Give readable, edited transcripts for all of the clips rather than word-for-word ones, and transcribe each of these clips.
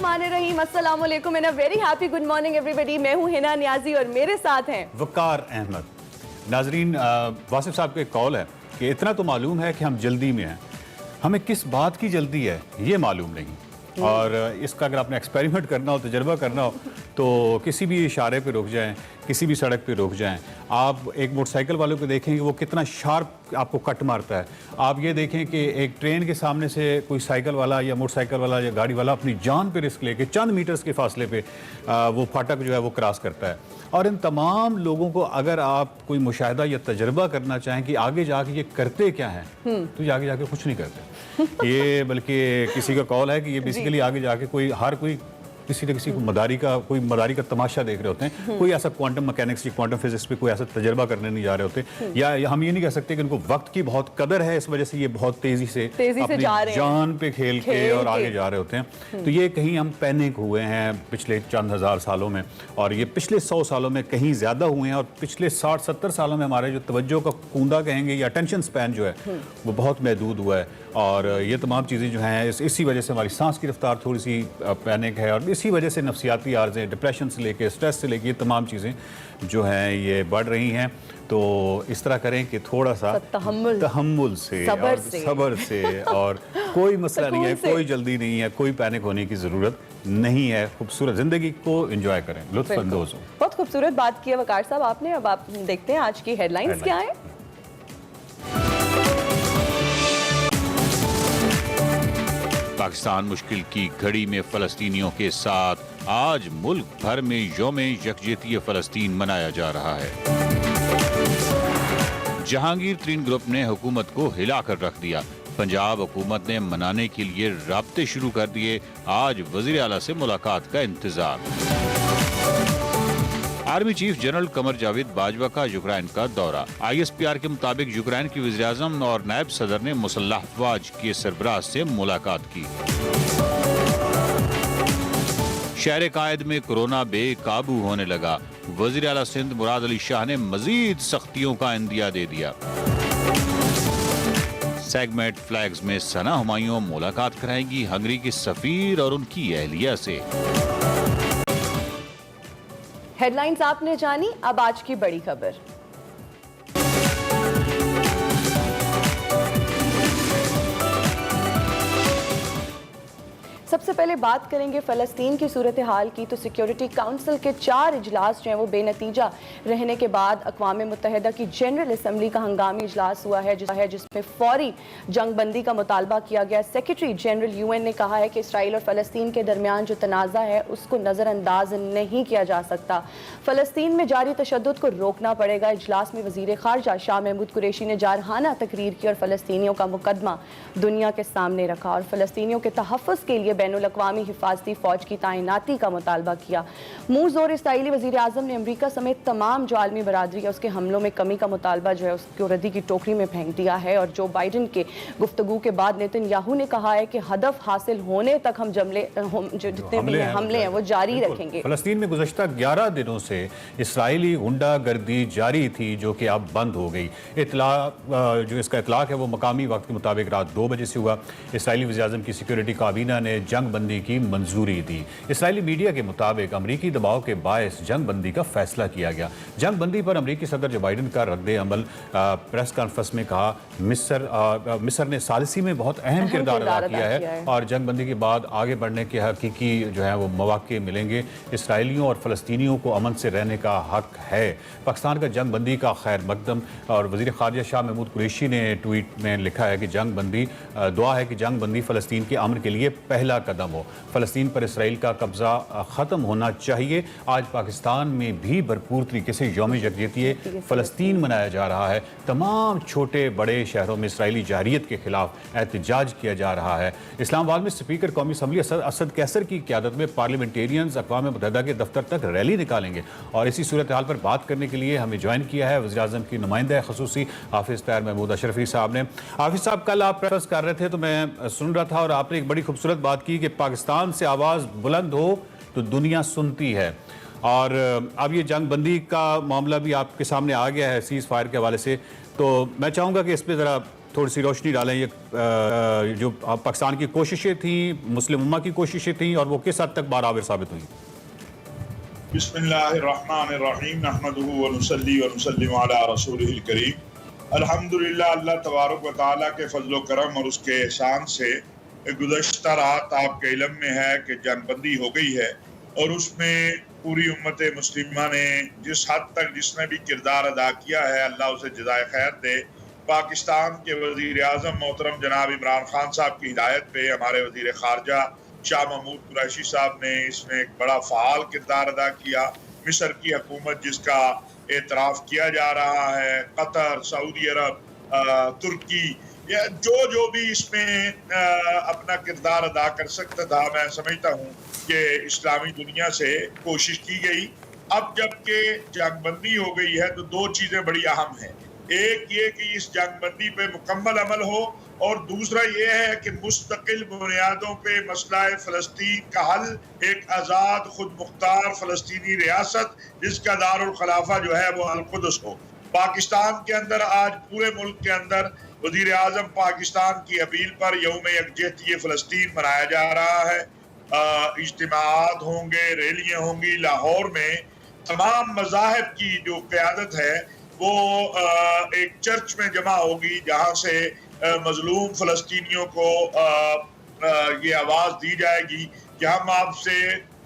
बिस्मिल्लाहिर्रहमानिर्रहीम, अस्सलाम वालेकुम and a very happy good morning everybody. मैं हूं हिना नियाजी और मेरे साथ हैं वकार अहमद। नाजरीन, वासिफ साहब का एक कॉल है कि इतना तो मालूम है कि हम जल्दी में हैं, हमें किस बात की जल्दी है ये मालूम नहीं। और इसका अगर आपने एक्सपेरिमेंट करना हो, तजर्बा करना हो, तो किसी भी इशारे पे रुक जाएं, किसी भी सड़क पे रुक जाएं। आप एक मोटरसाइकिल वालों को देखेंगे वो कितना शार्प आपको कट मारता है। आप ये देखें कि एक ट्रेन के सामने से कोई साइकिल वाला या मोटरसाइकिल वाला या गाड़ी वाला अपनी जान पे रिस्क लेके चंद मीटर्स के फासले पे वो फाटक जो है वो क्रॉस करता है। और इन तमाम लोगों को अगर आप कोई मुशाहिदा या तजर्बा करना चाहें कि आगे जाके ये करते क्या हैं, तो ये आगे जाके कुछ नहीं करते। ये बल्कि किसी का कॉल है कि ये बेसिकली आगे जाके कोई किसी न किसी को मदारी का तमाशा देख रहे होते हैं। कोई ऐसा क्वांटम मैकेनिक्स या क्वांटम फिजिक्स पे कोई ऐसा तजर्बा करने नहीं जा रहे होते। या हम ये नहीं कह सकते कि उनको वक्त की बहुत कदर है, इस वजह से ये बहुत तेजी से अपनी जान पे खेल के और आगे जा रहे होते हैं। तो ये कहीं हम पैनिक हुए हैं पिछले चंद हज़ार सालों में, और ये पिछले 100 सालों में कहीं ज़्यादा हुए हैं। और पिछले 60-70 सालों में हमारे जो तवज्जो का कूंदा कहेंगे या अटेंशन स्पैन जो है वो बहुत महदूद हुआ है। और ये तमाम चीज़ें जो हैं इसी वजह से हमारी सांस की रफ्तार थोड़ी सी पैनिक है, और इसी वजह से नफसियाती आर्ज़े, डिप्रेशन से लेके स्ट्रेस से लेके ये तमाम चीज़ें जो हैं ये बढ़ रही हैं। तो इस तरह करें कि थोड़ा सा तहम्मुल से, सब्र से और कोई मसला नहीं है, कोई जल्दी नहीं है, कोई पैनिक होने की ज़रूरत नहीं है। खूबसूरत ज़िंदगी को एंजॉय करें, लुत्फ़ अंदोज़ हो। बहुत खूबसूरत बात की है वकार साहब आपने। अब आप देखते हैं आज की हेडलाइंस क्या है। पाकिस्तान मुश्किल की घड़ी में फ़लस्तीनियों के साथ आज मुल्क भर में यौम यकजहती फ़लस्तीन मनाया जा रहा है। जहांगीर तरीन ग्रुप ने हुकूमत को हिलाकर रख दिया। पंजाब हुकूमत ने मनाने के लिए राब्ते शुरू कर दिए। आज वज़ीर आला से मुलाकात का इंतजार। Army chief general Qamar Javed Bajwa का यूक्रेन का दौरा। ISPR के मुताबिक यूक्रेन की वज़ीर-ए-आज़म और नायब सदर ने मुसल्लह अफ़वाज के सरबराह से मुलाकात की। शहर कायद में कोरोना बेकाबू होने लगा। वज़ीर आला सिंध मुराद अली शाह ने मजीद सख्तियों का इंदिया दे दिया। सेगमेंट फ्लैग्स में सना हुमायूं मुलाकात कराएंगी हंगरी के सफीर और उनकी अहलिया से। हेडलाइंस आपने जानी, अब आज की बड़ी खबर। सबसे पहले बात करेंगे फ़लस्तीन की सूरत हाल की। तो सिक्योरिटी काउंसिल के 4 इजलास जो हैं वो बेनतीजा रहने के बाद अक़वाम मुत्तहिदा की जनरल असम्बली का हंगामी इजलास हुआ है जिसमें फौरी जंग बंदी का मुतालबा किया गया। सेक्रेटरी जनरल UN ने कहा है कि इसराइल और फ़लस्तीन के दरमियान जो तनाज़ा है उसको नज़रअंदाज नहीं किया जा सकता। फ़लस्तीन में जारी तशद्दुद को रोकना पड़ेगा। इजलास में वज़ीर ख़ारजा शाह महमूद कुरैशी ने जारहाना तकरीर की और फ़लस्तीनियों का मुकदमा दुनिया के सामने रखा और फ़लस्तीनियों के तहफ़्फ़ुज़ के लिए बैनुल-अक़वामी हिफाजती फ़ौज की तैनाती का मुतालबा किया। मुँह ज़ोर इसराइली वज़ीर-ए-आज़म ने अमरीका समेत तमाम जो आलमी बरादरी है उसके हमलों में कमी का मुतालबा जो है उसको रद्दी की टोकरी में फेंक दिया है। और जो बाइडन के गुफ्तगू के बाद नेतन्याहू ने कहा है कि हदफ हासिल होने तक हम जितने भी हमले हैं वो जारी रखेंगे। फ़लस्तीन में गुज़श्ता 11 दिनों से इसराइली गुंडागर्दी जारी थी जो कि अब बंद हो गई। जो इसका इतलाक़ है वो मकामी वक्त के मुताबिक रात 2 बजे से हुआ। इसराइली वज़ीर-ए-आज़म की सिक्योरिटी काबीना ने जंग बंदी की मंजूरी दी। इसराइली मीडिया के मुताबिक अमरीकी दबाव के बायस जंग बंदी का फैसला किया गया। जंग बंदी पर अमरीकी सदर जो बाइडन का रद्द अमल प्रेस कॉन्फ्रेंस में कहा। मिस्र ने सालिसी में बहुत अहम किरदार अदा किया है और जंग बंदी के बाद आगे बढ़ने के हकीकी जो है वो मौके मिलेंगे। इसराइलियों और फ़लस्तीनियों को अमन से रहने का हक है। पाकिस्तान का जंग बंदी का खैर मकदम। और वज़ीर ख़ारजा शाह महमूद कुरैशी ने ट्वीट में लिखा है कि जंग बंदी दुआ है कि जंग बंदी फ़लस्तीन के अमन के लिए पहला कदम हो। फ़लस्तीन पर इसराइल का कब्ज़ा ख़त्म होना चाहिए। आज पाकिस्तान में भी भरपूर तरीके से यौम यकजहती फ़लस्तीन मनाया जा रहा है। तमाम छोटे बड़े शहरों में इसराइली जारियत के खिलाफ एहतजाज किया जा रहा है। इस्लामाबाद में स्पीकर कौमी असम्बली असद कैसर की क़यादत में पार्लियामेंटेरियंस अक़वाम मुत्तहिदा के दफ्तर तक रैली निकालेंगे। और इसी सूरत हाल पर बात करने के लिए हमें ज्वाइन किया है वज़ीर-ए-आज़म की नुमाइंदा ख़ुसूसी हाफिज़ ताहिर महमूद अशरफी साहब ने। हाफिज़ साहब, कल आप प्रेस कर रहे थे तो मैं सुन रहा था और आपने एक बड़ी खूबसूरत बात की कि पाकिस्तान से आवाज़ बुलंद हो तो दुनिया सुनती है। और अब ये जंग बंदी का मामला भी आपके सामने आ गया है सीज़ फायर के हवाले से, तो मैं चाहूँगा कि इस पर ज़रा थोड़ी सी रोशनी डालें ये जो पाकिस्तान की कोशिशें थी, मुस्लिम उम्मा की कोशिशें थी, और वो किस हद तक बाराबर साबित हुई? बिस्मिल्लाहिर्रहमानिर्रहीम नहमदुहु व नुसल्ली व नुसल्लिमु अला रसूलिहिल करीम। अल्हम्दुलिल्लाह, अल्लाह तबारक व तआला के फजल करम और उसके एहसान से गुज़श्ता रात आपके इल्म में है कि जनबंदी हो गई है, और उसमें पूरी उम्मत मुस्लिमा ने जिस हद तक जिसने भी किरदार अदा किया है, अल्लाह उसे जज़ाए खैर दे। पाकिस्तान के वज़ीर आज़म मोहतरम जनाब इमरान खान साहब की हिदायत पे हमारे वज़ीर ख़ारजा शाह महमूद कुरैशी साहब ने इसमें एक बड़ा फ़ाल किरदार अदा किया। मिस्र की हुकूमत जिसका एतराफ़ किया जा रहा है, कतर, सऊदी अरब, तुर्की, या जो भी इसमें अपना किरदार अदा कर सकता था, मैं समझता हूँ कि इस्लामी दुनिया से कोशिश की गई। अब जबकि जंगबंदी हो गई है तो दो चीज़ें बड़ी अहम हैं। एक ये कि इस जंगबंदी पे मुकम्मल अमल हो, और दूसरा ये है कि मुस्तकिल बुनियादों पे मसला फ़लस्तीन का हल, एक आज़ाद खुद मुख्तार फ़लस्तीनी रियासत जिसका दारुल खिलाफा जो है वो अल-कुद्स हो। पाकिस्तान के अंदर आज पूरे मुल्क के अंदर वज़ीर आज़म पाकिस्तान की अपील पर यौम यकजहती फ़लस्तीन मनाया जा रहा है। इज्तिमाआत होंगे, रैलियाँ होंगी। लाहौर में तमाम मज़ाहिब की जो क़यादत है वो एक चर्च में जमा होगी, जहाँ से मजलूम फ़लस्तीनियों को ये आवाज़ दी जाएगी कि हम आपसे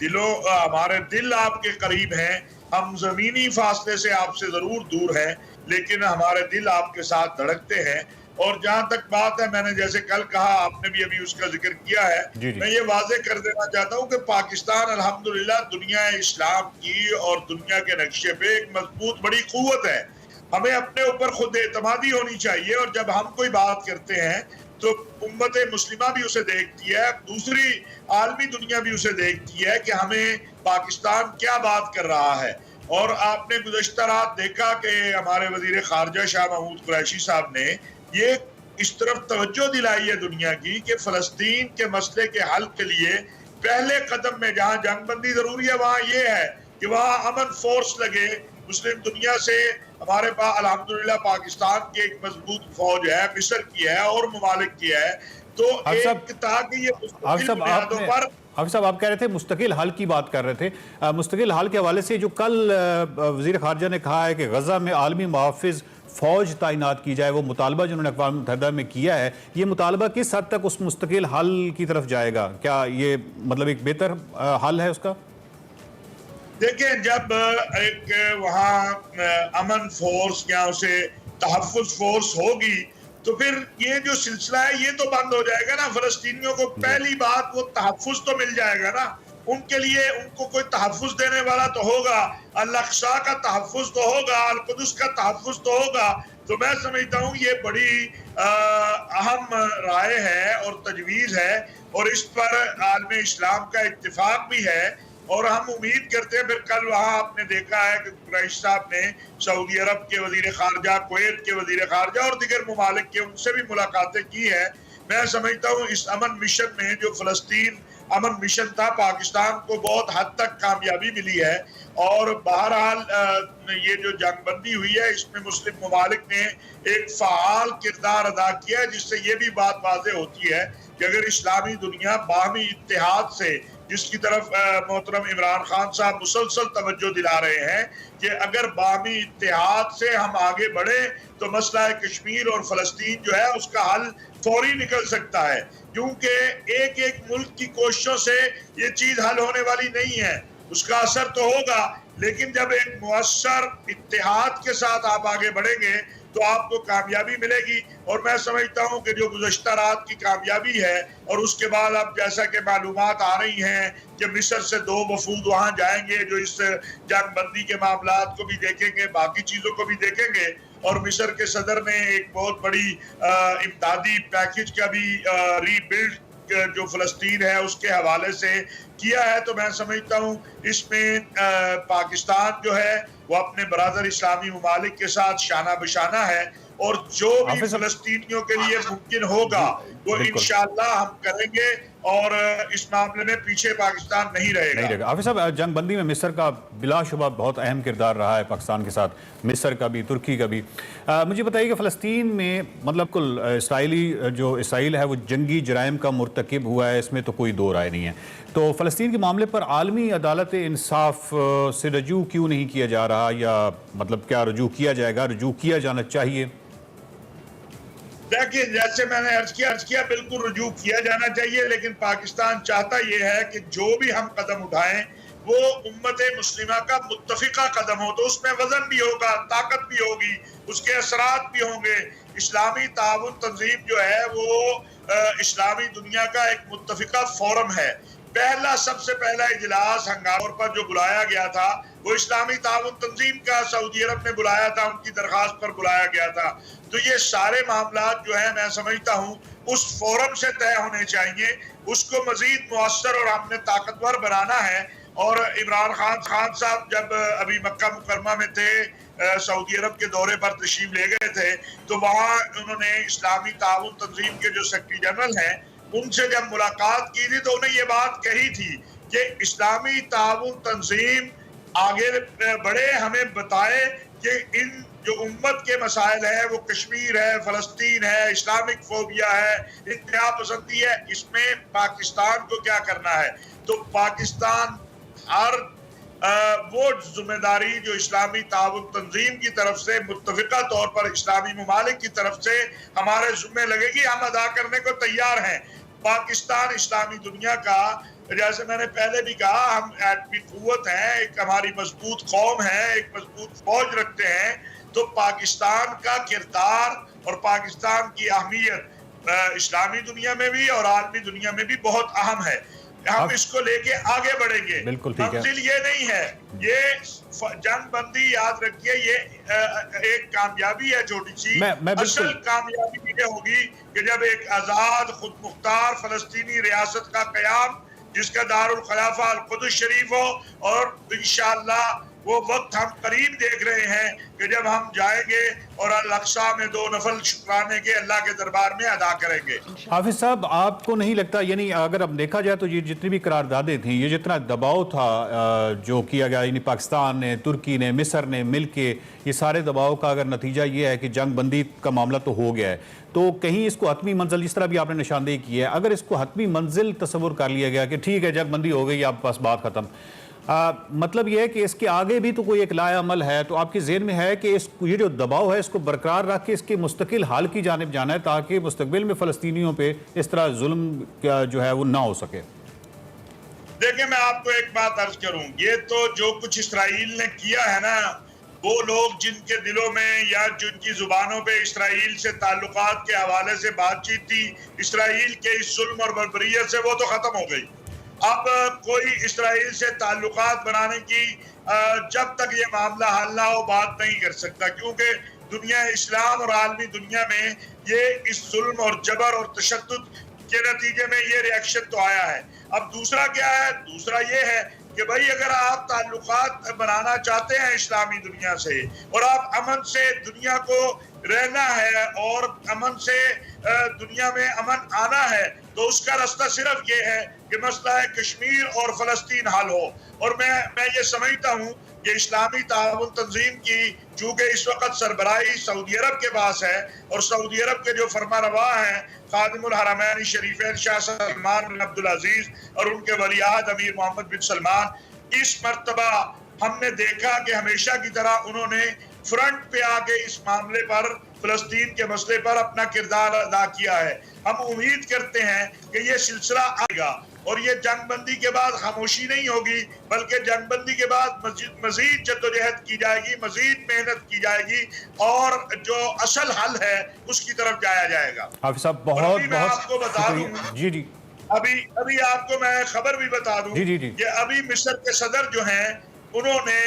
हमारे दिल आपके करीब हैं, हम ज़मीनी फासले से आपसे ज़रूर दूर हैं, लेकिन हमारे दिल आपके साथ धड़कते हैं। और जहाँ तक बात है, मैंने जैसे कल कहा, आपने भी अभी उसका जिक्र किया है, मैं ये वाज़े कर देना चाहता हूँ कि पाकिस्तान अल्हम्दुलिल्लाह दुनिया इस्लाम की और दुनिया के नक्शे पे एक मजबूत बड़ी क़ुव्वत है। हमें अपने ऊपर खुद एतमादी होनी चाहिए, और जब हम कोई बात करते हैं तो उम्मत मुस्लिमा भी उसे देखती है, दूसरी आलमी दुनिया भी उसे देखती है कि हमें पाकिस्तान क्या बात कर रहा है। और आपने गुज़श्ता रात देखा कि हमारे वज़ीर ख़ारजा शाह महमूद कुरैशी साहब ने ये इस तरफ तवज्जो दिलाई है दुनिया की कि फ़लस्तीन के मसले के हल के लिए पहले कदम में जहाँ जंगबंदी ज़रूरी है, वहाँ ये है कि वहाँ अमन फोर्स लगे। मुस्लिम दुनिया से हमारे पास अल्हम्दुलिल्लाह पाकिस्तान की एक मजबूत फौज है, मिस्र की है और ममालिक की है। तो एक था कि ये हाफिज साहब, आप कह रहे थे मुस्तकिल हल की बात कर रहे थे। मुस्तकिल हल के हवाले से जो कल वज़ीर ख़ारजा ने कहा है कि गज़ा में आलमी मुहाफ़िज़ फ़ौज तैनात की जाए, वो मुतालबा जिन्होंने अक़वाम मुत्तहिदा में किया है, ये मुतालबा किस हद तक उस मुस्तकिल हल की तरफ जाएगा? क्या ये मतलब एक बेहतर हल है उसका? देखिए, जब एक वहाँ अमन फोर्स या उसे तहफ़्फ़ुज़ फोर्स होगी तो फिर ये जो सिलसिला है ये तो बंद हो जाएगा ना। फ़लस्तीनियों को पहली बात वो तहफ़्फ़ुज़ तो मिल जाएगा ना, उनके लिए उनको कोई तहफ़्फ़ुज़ देने वाला तो होगा, अल-अक़सा का तहफ़्फ़ुज़ तो होगा, अल-कुद्स का तहफ़्फ़ुज़ तो होगा। तो मैं समझता हूँ ये बड़ी अहम राय है और तजवीज़ है, और इस पर आलम इस्लाम का इत्तिफ़ाक़ भी है। और हम उम्मीद करते हैं, फिर कल वहाँ आपने देखा है कि कुरैशी साहब ने सऊदी अरब के वज़ीर ख़ारजा, कुवैत के वज़ीर ख़ारजा और दीगर ममालिक के उनसे भी मुलाकातें की है। मैं समझता हूँ इस अमन मिशन में, जो फ़लस्तीन अमन मिशन था, पाकिस्तान को बहुत हद तक कामयाबी मिली है। और बहरहाल ये जो जंगबंदी हुई है इसमें मुस्लिम ममालिक ने एक फ़ाल किरदार अदा किया है, जिससे ये भी बात वाज़ेह होती है कि अगर इस्लामी दुनिया बाहमी इत्तेहाद से, जिसकी तरफ मोहतरम इमरान खान साहब मुसलसल तवज्जो दिला रहे हैं कि अगर बाहमी इत्तेहाद से हम आगे बढ़े तो मसला कश्मीर और फ़लस्तीन जो है उसका हल फौरी निकल सकता है। क्योंकि एक एक मुल्क की कोशिशों से ये चीज़ हल होने वाली नहीं है, उसका असर तो होगा, लेकिन जब एक मुअस्सर इत्तेहाद के साथ आप आगे बढ़ेंगे तो आपको कामयाबी मिलेगी। और मैं समझता हूँ कि जो गुज़श्ता रात की कामयाबी है, और उसके बाद अब जैसा कि मालूमात आ रही हैं कि मिस्र से 2 वफूद वहाँ जाएंगे जो इस जंगबंदी के मामलात को भी देखेंगे, बाकी चीज़ों को भी देखेंगे। और मिस्र के सदर ने एक बहुत बड़ी इमदादी पैकेज का भी रीबिल्ड जो फ़लस्तीन है उसके हवाले से किया है, तो मैं समझता हूँ इसमें पाकिस्तान जो है वो अपने बरादर इस्लामी ममालिक के साथ शाना बशाना है, और जो भी हाफिज साहब- फलस्तीनियों के लिए मुमकिन होगा वो बिल्कुल। इंशाअल्लाह हम करेंगे, और इस मामले में पीछे पाकिस्तान नहीं नहीं रहेगा। रहेगा। हाफिज साहब, जंगबंदी में मिस्र का बिलाशुबा बहुत अहम किरदार रहा है पाकिस्तान के साथ, मिस्र का भी, तुर्की का भी। मुझे बताइए कि फ़लस्तीन में मतलब कुल इसराइल है वो जंगी जराइम का मुर्तकिब हुआ है, इसमें तो कोई दो राय नहीं है। तो फ़लस्तीन के मामले पर आलमी अदालत इंसाफ से रजू क्यों नहीं किया जा रहा, या मतलब क्या रजू किया जाएगा, रजू किया जाना चाहिए? देखिए, जैसे मैंने अर्ज किया बिल्कुल रुजू किया जाना चाहिए, लेकिन पाकिस्तान चाहता यह है कि जो भी हम कदम उठाएं वो उम्मत मुस्लिमा का मुत्तफिका कदम हो, तो उसमें वजन भी होगा, ताकत भी होगी, उसके असरात भी होंगे। इस्लामी ताउन तंजीम जो है वो इस्लामी दुनिया का एक मुत्तफिका फोरम है। सबसे पहला इजलास हंगामा पर जो बुलाया गया था वो इस्लामी ताउन तंजीम का सऊदी अरब ने बुलाया था, उनकी दरखास्त पर बुलाया गया था। तो ये सारे मामला जो है मैं समझता हूँ उस फोरम से तय होने चाहिए, उसको मजीद मुअस्सर और हमने ताकतवर बनाना है। और इमरान खान साहब जब अभी मक्का मुकरमा में थे, सऊदी अरब के दौरे पर तशरीफ ले गए थे, तो वहाँ उन्होंने इस्लामी ताउन तंजीम के जो सेक्रेटरी जनरल हैं उनसे जब मुलाकात की थी तो उन्हें ये बात कही थी कि इस्लामी ताउन तंजीम आगे बढ़े, हमें बताए कि इन जो उम्मत के मसाइल है वो कश्मीर है, फलस्तीन है, इस्लामिक फोबिया है, इंतहा पसंदी है, इसमें पाकिस्तान को क्या करना है। तो पाकिस्तान हर वो जिम्मेदारी जो इस्लामी ताउन तंजीम की तरफ से मुत्तफिका तौर पर इस्लामी ममालिक की तरफ से हमारे जिम्मे लगेगी, हम अदा करने को तैयार हैं। पाकिस्तान इस्लामी दुनिया का, जैसे मैंने पहले भी कहा, हम एटमी कुव्वत हैं, एक हमारी मजबूत कौम है, एक मजबूत फौज रखते हैं। तो पाकिस्तान का किरदार और पाकिस्तान की अहमियत इस्लामी दुनिया में भी और आलमी दुनिया में भी बहुत अहम है। हम इसको लेके आगे बढ़ेंगे। बिल्कुल ठीक है। मंजिल ये नहीं है, ये जंगबंदी याद रखिए, ये एक कामयाबी है छोटी सी। असल कामयाबी ये होगी कि जब एक आजाद खुद मुख्तार फलस्तीनी रियासत का कयाम, जिसका दारुल खिलाफा अल कुद्स शरीफ हो, और इंशाअल्लाह वो वक्त हम करीब देख रहे हैं कि जब हम जाएंगे और अल-अक़सा में 2 नफल शुक्राने के अल्लाह के दरबार में अदा करेंगे। हाफिज साहब, आपको नहीं लगता, यानी अगर अब देखा जाए तो ये जितनी भी करारदादें थी, ये जितना दबाव था जो किया गया, यानी पाकिस्तान ने, तुर्की ने, मिस्र ने मिलके, ये सारे दबाव का अगर नतीजा ये है कि जंग बंदी का मामला तो हो गया है, तो कहीं इसको हतमी मंजिल, जिस तरह भी आपने निशानदेही की है, अगर इसको हतमी मंजिल तस्वुर कर लिया गया कि ठीक है जंग बंदी हो गई, आप बस बात खत्म, मतलब यह है कि इसके आगे भी तो कोई एक लाएअमल है, तो आपके ज़हन में है कि ये जो दबाव है इसको बरकरार रख के इसके मुस्तकिल हाल की जानिब जाना है, ताकि मुस्तकबिल में फ़लस्तीनियों पे इस तरह जुल्म जो है वो ना हो सके? देखिए, मैं आपको एक बात अर्ज करूं, ये तो जो कुछ इसराइल ने किया है ना, वो लोग जिनके दिलों में या जिनकी जुबानों पे इसराइल से ताल्लुकात के हवाले से बातचीत थी, इसराइल के इस जुल्म और बर्बरियत से वो तो खत्म हो गई। अब कोई इसराइल से ताल्लुकात बनाने की जब तक ये मामला हल ना हो बात नहीं कर सकता, क्योंकि दुनिया इस्लाम और आलमी दुनिया में ये इस जुल्म और जबर और तशद्दुद के नतीजे में ये रिएक्शन तो आया है। अब दूसरा क्या है? दूसरा ये है कि भाई अगर आप ताल्लुकात बनाना चाहते हैं इस्लामी दुनिया से और आप अमन से दुनिया को रहना है और अमन से दुनिया में अमन आना है, तो उसका रास्ता सिर्फ ये है कि मसला है कश्मीर और फलस्तीन हल हो। और मैं ये समझता हूँ कि इस्लामी ताउन तंजीम की चूँकि इस वक्त सरबराही सऊदी अरब के पास है और सऊदी अरब के जो फरमारवा हैं खादिमुल हरमैन शरीफैन शाह सलमान बिन अब्दुल अजीज और उनके वलियाद अमीर मोहम्मद बिन सलमान, इस मर्तबा हमने देखा कि हमेशा की तरह उन्होंने फ्रंट पे आके इस मामले पर, फलस्तीन के मसले पर अपना किरदार अदा किया है। हम उम्मीद करते हैं कि ये सिलसिला आएगा और ये जंगबंदी के बाद खामोशी नहीं होगी, बल्कि जंगबंदी के बाद मजीद जद्दोजहद की जाएगी, मजीद मेहनत की जाएगी और जो असल हल है उसकी तरफ जाया जाएगा। हाफिज साहब, बहुत आपको बता दूं, जी अभी आपको मैं खबर भी बता दूं कि अभी मिस्र के सदर जो हैं उन्होंने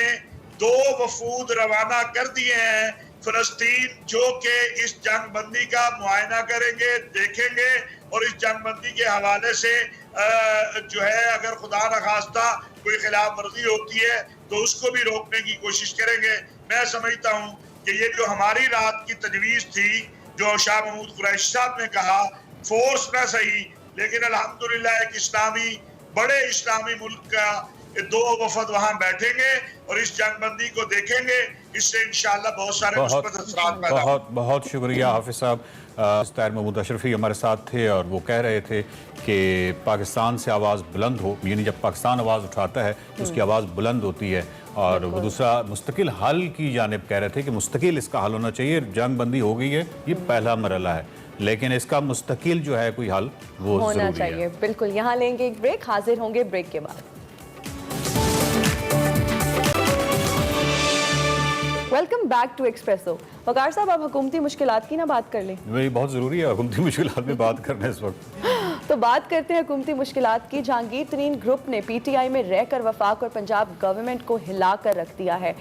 2 वफूद रवाना कर दिए हैं फलस्तीन, जो कि इस जंगबंदी का मुआयना करेंगे, देखेंगे और इस जंगबंदी के हवाले से जो है अगर खुदा न खास्ता कोई खिलाफ वर्जी होती है तो उसको भी रोकने की कोशिश करेंगे। मैं समझता हूँ कि ये जो हमारी रात की तजवीज़ थी, जो शाह महमूद कुरैशी साहब ने कहा, फोर्स ना सही लेकिन अल्हम्दुलिल्लाह एक बड़े इस्लामी मुल्क का 2 वफद वहाँ बैठेंगे और इस जंगबंदी को देखेंगे। इससे इंशाअल्लाह बहुत सारे मुस्बत असरात पैदा होंगे। बहुत शुक्रिया हाफिज साहब। ताहिर महमूद अशरफी हमारे साथ थे और वो कह रहे थे कि पाकिस्तान से आवाज़ बुलंद हो, यानी जब पाकिस्तान आवाज़ उठाता है तो उसकी आवाज़ बुलंद होती है। और वो दूसरा मुस्तकिल हल की जानिब कह रहे थे कि मुस्तकिल इसका हल होना चाहिए। जंग बंदी हो गई है, ये पहला मरहला है, लेकिन इसका मुस्तकिल जो है कोई हल वो होना चाहिए। बिल्कुल, यहाँ लेंगे एक ब्रेक, हाजिर होंगे ब्रेक के बाद। Welcome back to Expresso. Waqar साहब, अब हुकूमती मुश्किलात की ना बात कर लें। वही बहुत ज़रूरी है हुकूमती मुश्किलात में बात करना इस वक्त। तो बात करते हैं हुकूमती मुश्किलात की। जहांगीर तरीन ग्रुप ने पीटीआई में रहकर वफाक और पंजाब गवर्नमेंट को हिला कर रख दिया है।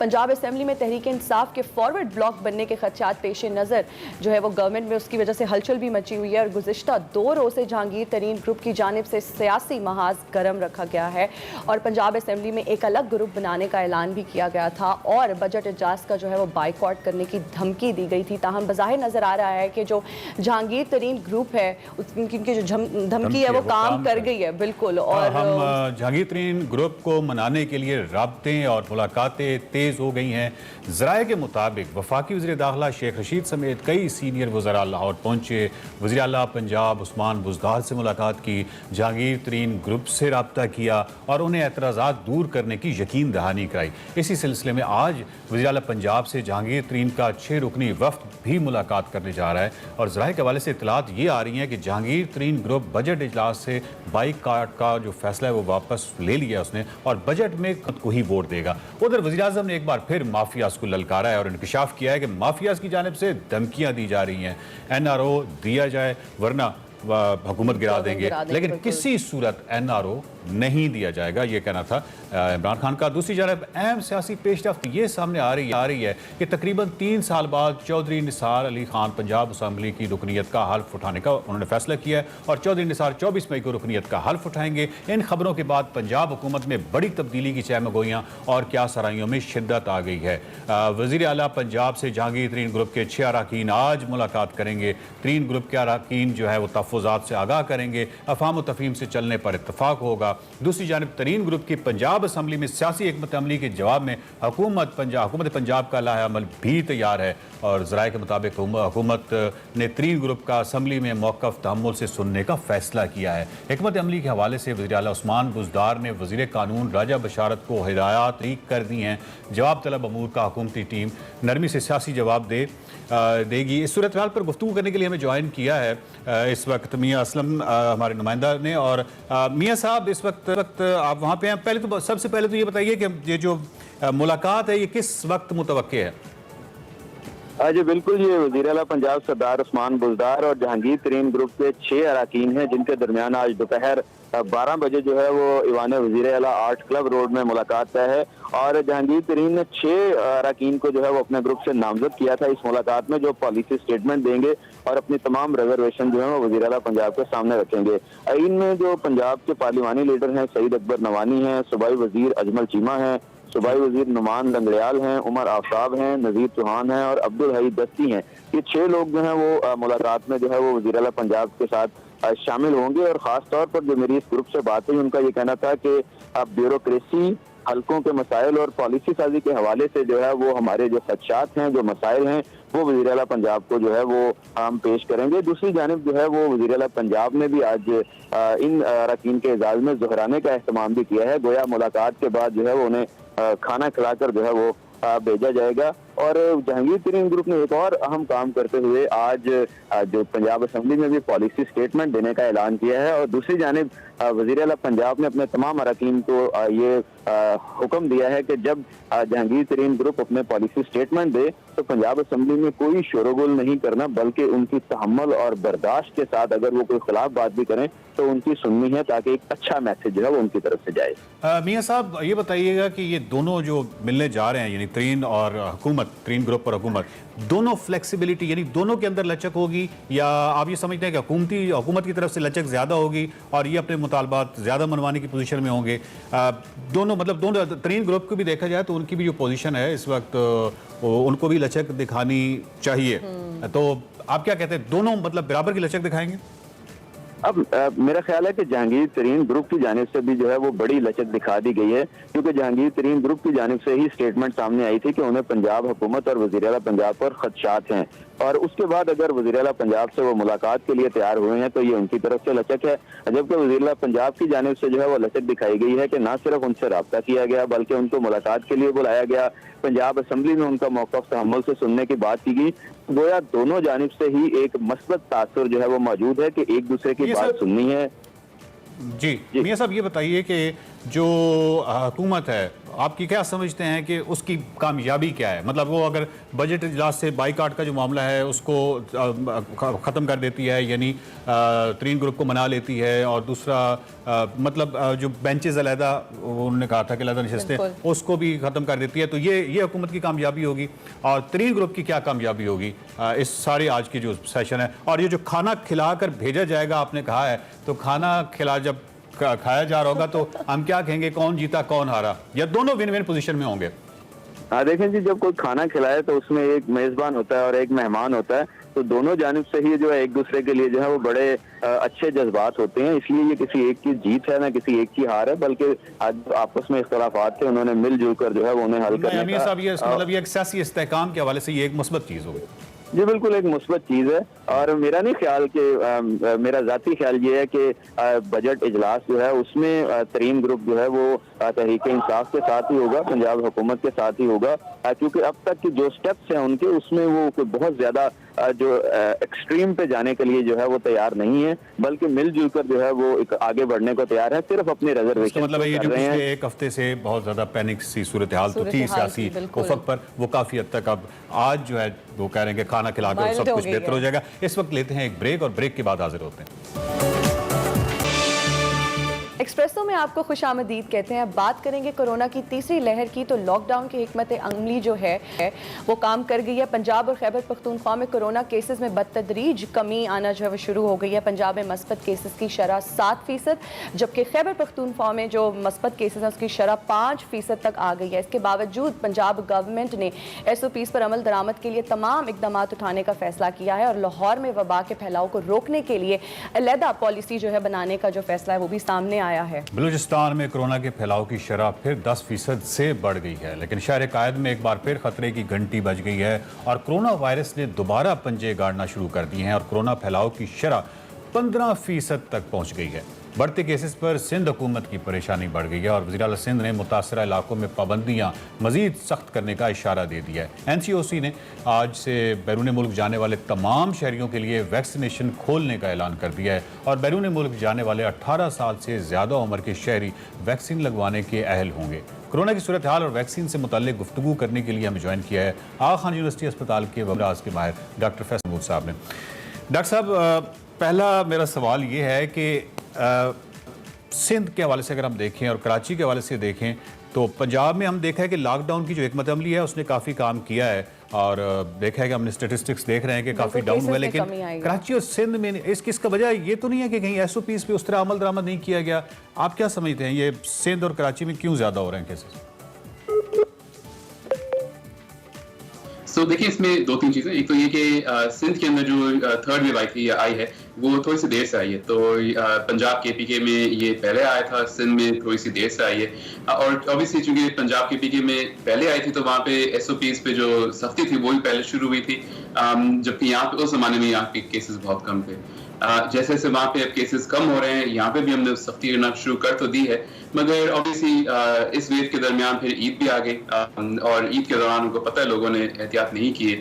पंजाब असेंबली में तहरीक इंसाफ के फॉरवर्ड ब्लॉक बनने के खदशात पेश नज़र जो है वो गवर्नमेंट में उसकी वजह से हलचल भी मची हुई है और गुज़िश्ता 2 रोज़ से जहांगीर तरीन ग्रुप की जानिब से सियासी महाज गर्म रखा गया है और पंजाब असेंबली में एक अलग ग्रुप बनाने का ऐलान भी किया गया था और बजट इजलास का जो है वो बाइकआउट करने की धमकी दी गई थी। ताहम बज़ाहिर नज़र आ रहा है कि जो जहांगीर तरीन ग्रुप है उनकी जो धमकी है वो काम कर गई है। बिल्कुल। और हम जहांगीर तरीन ग्रुप को मनाने के लिए राब्तें और मुलाकातें तेज़ हो गई हैं। ज़राए के मुताबिक वफाकी वज़ीर दाखिला शेख रशीद समेत कई सीनियर वज़रा लाहौर पहुँचे, वज़ीर आला पंजाब उस्मान बुज़दार से मुलाकात की, जहांगीर तरीन ग्रुप से रब्ता किया और उन्हें एतराज़ात दूर करने की यकीन दहानी कराई। इसी सिलसिले में आज वज़ीर आला पंजाब से जहांगीर तरीन का 6 रुकनी वफ़द भी मुलाकात करने जा रहा है और ज़राए के हवाले से इतलात ये आ रही हैं कि जहांगीर तरीन ग्रुप बजट इजलास से बाइकआउट का जो फैसला है वो वापस ले लिया उसने और बजट में खुद को ही वोट देगा। उधर वज़ीर आज़म ने एक बार फिर माफियाज को ललकारा है और इंकशाफ किया है कि माफियाज की जानिब से धमकियां दी जा रही हैं, NRO दिया जाए वरना हुकूमत गिरा देंगे, लेकिन किसी सूरत NRO नहीं दिया जाएगा, ये कहना था इमरान खान का। दूसरी जानब अहम सियासी पेशरफ्त ये सामने आ रही है कि तकरीबन 3 साल बाद चौधरी निसार अली खान पंजाब असम्बली की रुकनीत का हल्फ उठाने का उन्होंने फैसला किया है और चौधरी निसार 24 मई को रुकनीत का हल्फ उठाएंगे। इन खबरों के बाद पंजाब हुकूमत में बड़ी तब्दीली की चहमगोइयाँ और क्या सराइयों में शिद्दत आ गई है। वज़ीर आला पंजाब से जहांगीर तरीन ग्रुप के 6 अरकान आज मुलाकात करेंगे। तरीन ग्रुप के अरकान जो है वो तहफ़्फ़ुज़ात से आगाह करेंगे, अफ़हाम व तफ़हीम से चलने पर इत्तफ़ाक़ होगा। दूसरी जानिब तरीन ग्रुप की पंजाब असम्बली में सियासी हिकमत अमली के जवाब में हुकूमत पंजाब का लाहे अमल भी तैयार है और ज़राए के मुताबिक हुकूमत ने तरीन ग्रुप का असम्बली में मौक़िफ़ तहम्मुल से सुनने का फैसला किया है। हिकमत अमली के हवाले से वज़ीर आला उस्मान बुज़दार ने वज़ीर कानून राजा बशारत को हिदायत कर दी हैं। जवाब तलब अमूर का हुकूमती टीम नरमी से सियासी जवाब देगी। इस सूरत हाल पर गुफ्तगू करने के लिए हमें ज्वाइन किया है इस वक्त मियाँ असलम हमारे नुमाइंदा ने। और मियाँ साहब इस वक्त आप वहाँ पे हैं, सबसे पहले तो ये बताइए कि ये जो मुलाकात है ये किस वक्त मुतवक्के है? जी बिल्कुल, ये वज़ीर आला पंजाब सरदार उस्मान बुज़दार और जहांगीर तरीन ग्रुप के 6 अरकान हैं जिनके दरमियान आज दोपहर 12 बजे जो है वो ईवान वज़ीर आला आर्ट क्लब रोड में मुलाकात तय है और जहांगीर तरीन ने 6 अरकान को जो है वो अपने ग्रुप से नामजद किया था। इस मुलाकात में जो पॉलिसी स्टेटमेंट देंगे और अपनी तमाम रिजर्वेशन जो है वो वज़ीर आला पंजाब के सामने रखेंगे। इनमें जो पंजाब के पार्लिमानी लीडर हैं सईद अकबर नवानी हैं, सूबाई वज़ीर अजमल चीमा हैं, सूबाई वज़ीर नुमान लंगड़ियाल हैं, उमर आफताब हैं, नज़ीर चौहान हैं और अब्दुल हई दस्ती हैं। ये 6 लोग जो हैं वो मुलाकात में जो है वो वज़ीर आला पंजाब के साथ शामिल होंगे और ख़ास तौर पर जो मेरी इस ग्रुप से बात हुई उनका ये कहना था कि ब्यूरोक्रेसी, हल्कों के मसाइल और पॉलिसी साजी के हवाले से जो है वो हमारे जो खदशात हैं, जो मसाइल हैं वो वज़ीर आला पंजाब को जो है वो हम पेश करेंगे। दूसरी जानिब जो है वो वज़ीर आला पंजाब ने भी आज इन अरकान के एजाज़ में ज़ुहराने का एहतमाम भी किया है। गोया मुलाकात के बाद जो है वो उन्हें खाना खिलाकर जो है वो भेजा जाएगा। और जहांगीर तरीन ग्रुप ने एक और अहम काम करते हुए आज जो पंजाब असेंबली में भी पॉलिसी स्टेटमेंट देने का ऐलान किया है और दूसरी जानिब वज़ीर आला पंजाब ने अपने तमाम अरकान को ये हुक्म दिया है कि जब जहांगीर तरीन ग्रुप अपने पॉलिसी स्टेटमेंट दे तो पंजाब असेंबली में कोई शोरगुल नहीं करना, बल्कि उनकी तहम्मुल और बर्दाश्त के साथ अगर वो कोई खिलाफ बात भी करें तो उनकी सुननी है ताकि एक अच्छा मैसेज जो है वो उनकी तरफ से जाए। मियाँ साहब ये बताइएगा कि ये दोनों जो मिलने जा रहे हैं यानी तरीन और हुकूमत, हुकूमत, तरीन ग्रुप और हुकूमत, दोनों फ्लेक्सिबिलिटी यानी दोनों के अंदर लचक होगी, या आप ये समझते हैं कि हुकूमत की तरफ से लचक ज़्यादा होगी और ये अपने मुतालबात ज़्यादा मनवाने की पोजीशन में होंगे? दोनों मतलब दोनों तरीन ग्रुप को भी देखा जाए तो उनकी भी जो पोजीशन है इस वक्त, उनको भी लचक दिखानी चाहिए। तो आप क्या कहते हैं, दोनों मतलब बराबर की लचक दिखाएंगे? अब मेरा ख्याल है कि जहांगीर तरीन ग्रुप की जानिब से भी जो है वो बड़ी लचक दिखा दी गई है, क्योंकि जहांगीर तरीन ग्रुप की जानिब से ही स्टेटमेंट सामने आई थी कि उन्हें पंजाब हुकूमत और वज़ीर आला पंजाब पर खदशात हैं, और उसके बाद अगर वज़ीर आला पंजाब से वो मुलाकात के लिए तैयार हुए हैं तो ये उनकी तरफ से लचक है। जबकि वज़ीर आला पंजाब की जानिब से जो है वो लचक दिखाई गई है कि ना सिर्फ उनसे रब्ता किया गया बल्कि उनको मुलाकात के लिए बुलाया गया, पंजाब असम्बली में उनका मौक़िफ़ तहम्मुल से सुनने की बात की गई। गोया दोनों जानिब से ही एक मस्बत तासुर जो है वो मौजूद है कि एक दूसरे की बात सुननी है। जी मियां साहब, ये बताइए कि जो हुकूमत है, आपकी क्या समझते हैं कि उसकी कामयाबी क्या है? मतलब वो अगर बजट इजलास से बाइकाट का जो मामला है उसको ख़त्म कर देती है, यानी तरीन ग्रुप को मना लेती है, और दूसरा मतलब जो बेंचेस अलहदा उन्होंने कहा था कि अलहदा नशस्तें, उसको भी ख़त्म कर देती है, तो ये हुकूमत की कामयाबी होगी। और तरीन ग्रुप की क्या कामयाबी होगी इस सारे आज की जो सेशन है? और ये जो खाना खिला कर भेजा जाएगा, आपने कहा है, तो खाना खिला जब खाया जा रहा होगा तो हम क्या कहेंगे, कौन जीता कौन हारा, या दोनों विन विन पोजीशन में होंगे? हाँ देखें जी, जब कोई खाना खिलाए तो उसमें एक मेजबान होता है और एक मेहमान होता है, तो दोनों जानिब से ही जो है एक दूसरे के लिए जो है वो बड़े अच्छे जज्बात होते हैं। इसलिए ये किसी एक की जीत है ना किसी एक की हार है, बल्कि आज आपस में इख्तलाफात थे, उन्होंने मिलजुल कर जो है वो उन्हें हल करने का। साहब, ये मतलब ये एक सियासी इस्तेहकाम के हवाले से ये एक मुस्बत चीज़ होगी। जी बिल्कुल, एक मुस्बत चीज़ है, और मेरा नहीं ख्याल कि मेरा ज़ाती ख्याल ये है कि बजट इजलास जो है उसमें तरीन ग्रुप जो है वो तहरीक इंसाफ के साथ ही होगा, पंजाब हुकूमत के साथ ही होगा, क्योंकि अब तक की जो स्टेप्स हैं उनके उसमें वो कोई बहुत ज़्यादा जो एक्सट्रीम पे जाने के लिए जो है वो तैयार नहीं है, बल्कि मिलजुल कर जो है वो एक आगे बढ़ने को तैयार है, सिर्फ अपने रिजर्वेशन मतलब ये जो पिछले एक हफ्ते से बहुत ज्यादा पैनिक सी सूरत हाल तो थी सियासी उफक पर, वो काफी हद तक अब आज जो है वो कह रहे हैं कि खाना खिलाकर सब कुछ बेहतर हो जाएगा। इस वक्त लेते हैं एक ब्रेक, और ब्रेक के बाद हाजिर होते हैं। एक्सप्रेसो में आपको खुश आमदीद कहते हैं। अब बात करेंगे कोरोना की तीसरी लहर की, तो लॉकडाउन की हिकमत अमली जो है वो काम कर गई है। पंजाब और खैबर पख्तूनख्वा में कोरोना केसेस में बतदरीज कमी आना जो है वो शुरू हो गई है। पंजाब में मस्बत केसेस की शरह 7%, जबकि खैबर पख्तूनख्वा में जो मस्बत केसेस हैं उसकी शरह 5% तक आ गई है। इसके बावजूद पंजाब गवर्नमेंट ने SOPs पर अमल दरामद के लिए तमाम इकदाम उठाने का फैसला किया है, और लाहौर में वबा के फैलाव को रोकने के लिए अलहदा पॉलिसी जो है बनाने का जो फैसला है वो भी सामने आया है। बलूचिस्तान में कोरोना के फैलाव की शरह फिर 10% से बढ़ गई है, लेकिन शहर कायद में एक बार फिर खतरे की घंटी बज गई है और कोरोना वायरस ने दोबारा पंजे गाड़ना शुरू कर दिए हैं और कोरोना फैलाव की शरह 15% तक पहुंच गई है। बढ़ते केसेस पर सिंध हुकूमत की परेशानी बढ़ गई है और वज़ीर आला सिंध ने मुतासरा इलाकों में पाबंदियां मजीद सख्त करने का इशारा दे दिया है। NCOC ने आज से बैरून मुल्क जाने वाले तमाम शहरियों के लिए वैक्सीनेशन खोलने का ऐलान कर दिया है और बैरून मुल्क जाने वाले 18 साल से ज़्यादा उम्र के शहरी वैक्सीन लगवाने के अहल होंगे। कोरोना की सूरत हाल और वैक्सीन से मुताल्लिक गुफ्तगू करने के लिए हमें ज्वाइन किया है आगा खान यूनिवर्सिटी अस्पताल के अमराज के माहिर डॉक्टर फैसल महमूद साहब ने। डॉक्टर साहब, पहला मेरा सवाल ये है कि सिंध के हवाले से अगर हम देखें और कराची के हवाले से देखें तो पंजाब में हम देखा है कि लॉकडाउन की जो हिकमत अमली है उसने काफ़ी काम किया है और देखा है कि हमने स्टेटिस्टिक्स देख रहे हैं कि काफ़ी डाउन हुआ, लेकिन कराची और सिंध में इसका वजह ये तो नहीं है कि कहीं SOPs पे उस तरह अमल दरामद नहीं किया गया। आप क्या समझते हैं ये सिंध और कराची में क्यों ज़्यादा हो रहे हैं केसेस? तो देखिए इसमें दो तीन चीजें, एक तो ये कि सिंध के अंदर जो थर्ड वेव आई है वो थोड़ी सी देर से आई है। तो पंजाब KPK में ये पहले आया था, सिंध में थोड़ी सी देर से आई है। और ऑब्वियसली चूंकि पंजाब KPK में पहले आई थी तो वहाँ पे SOPs पे जो सख्ती थी वो भी पहले शुरू हुई थी, जबकि यहाँ पे उस जमाने में यहाँ के केसेस बहुत कम थे। जैसे जैसे वहाँ पे अब केसेस कम हो रहे हैं, यहाँ पे भी हमने सख्ती करना शुरू कर तो दी है, मगर ऑब्वियसली इस वेव के दरमियान फिर ईद भी आ गई और ईद के दौरान उनको पता है लोगों ने एहतियात नहीं किए,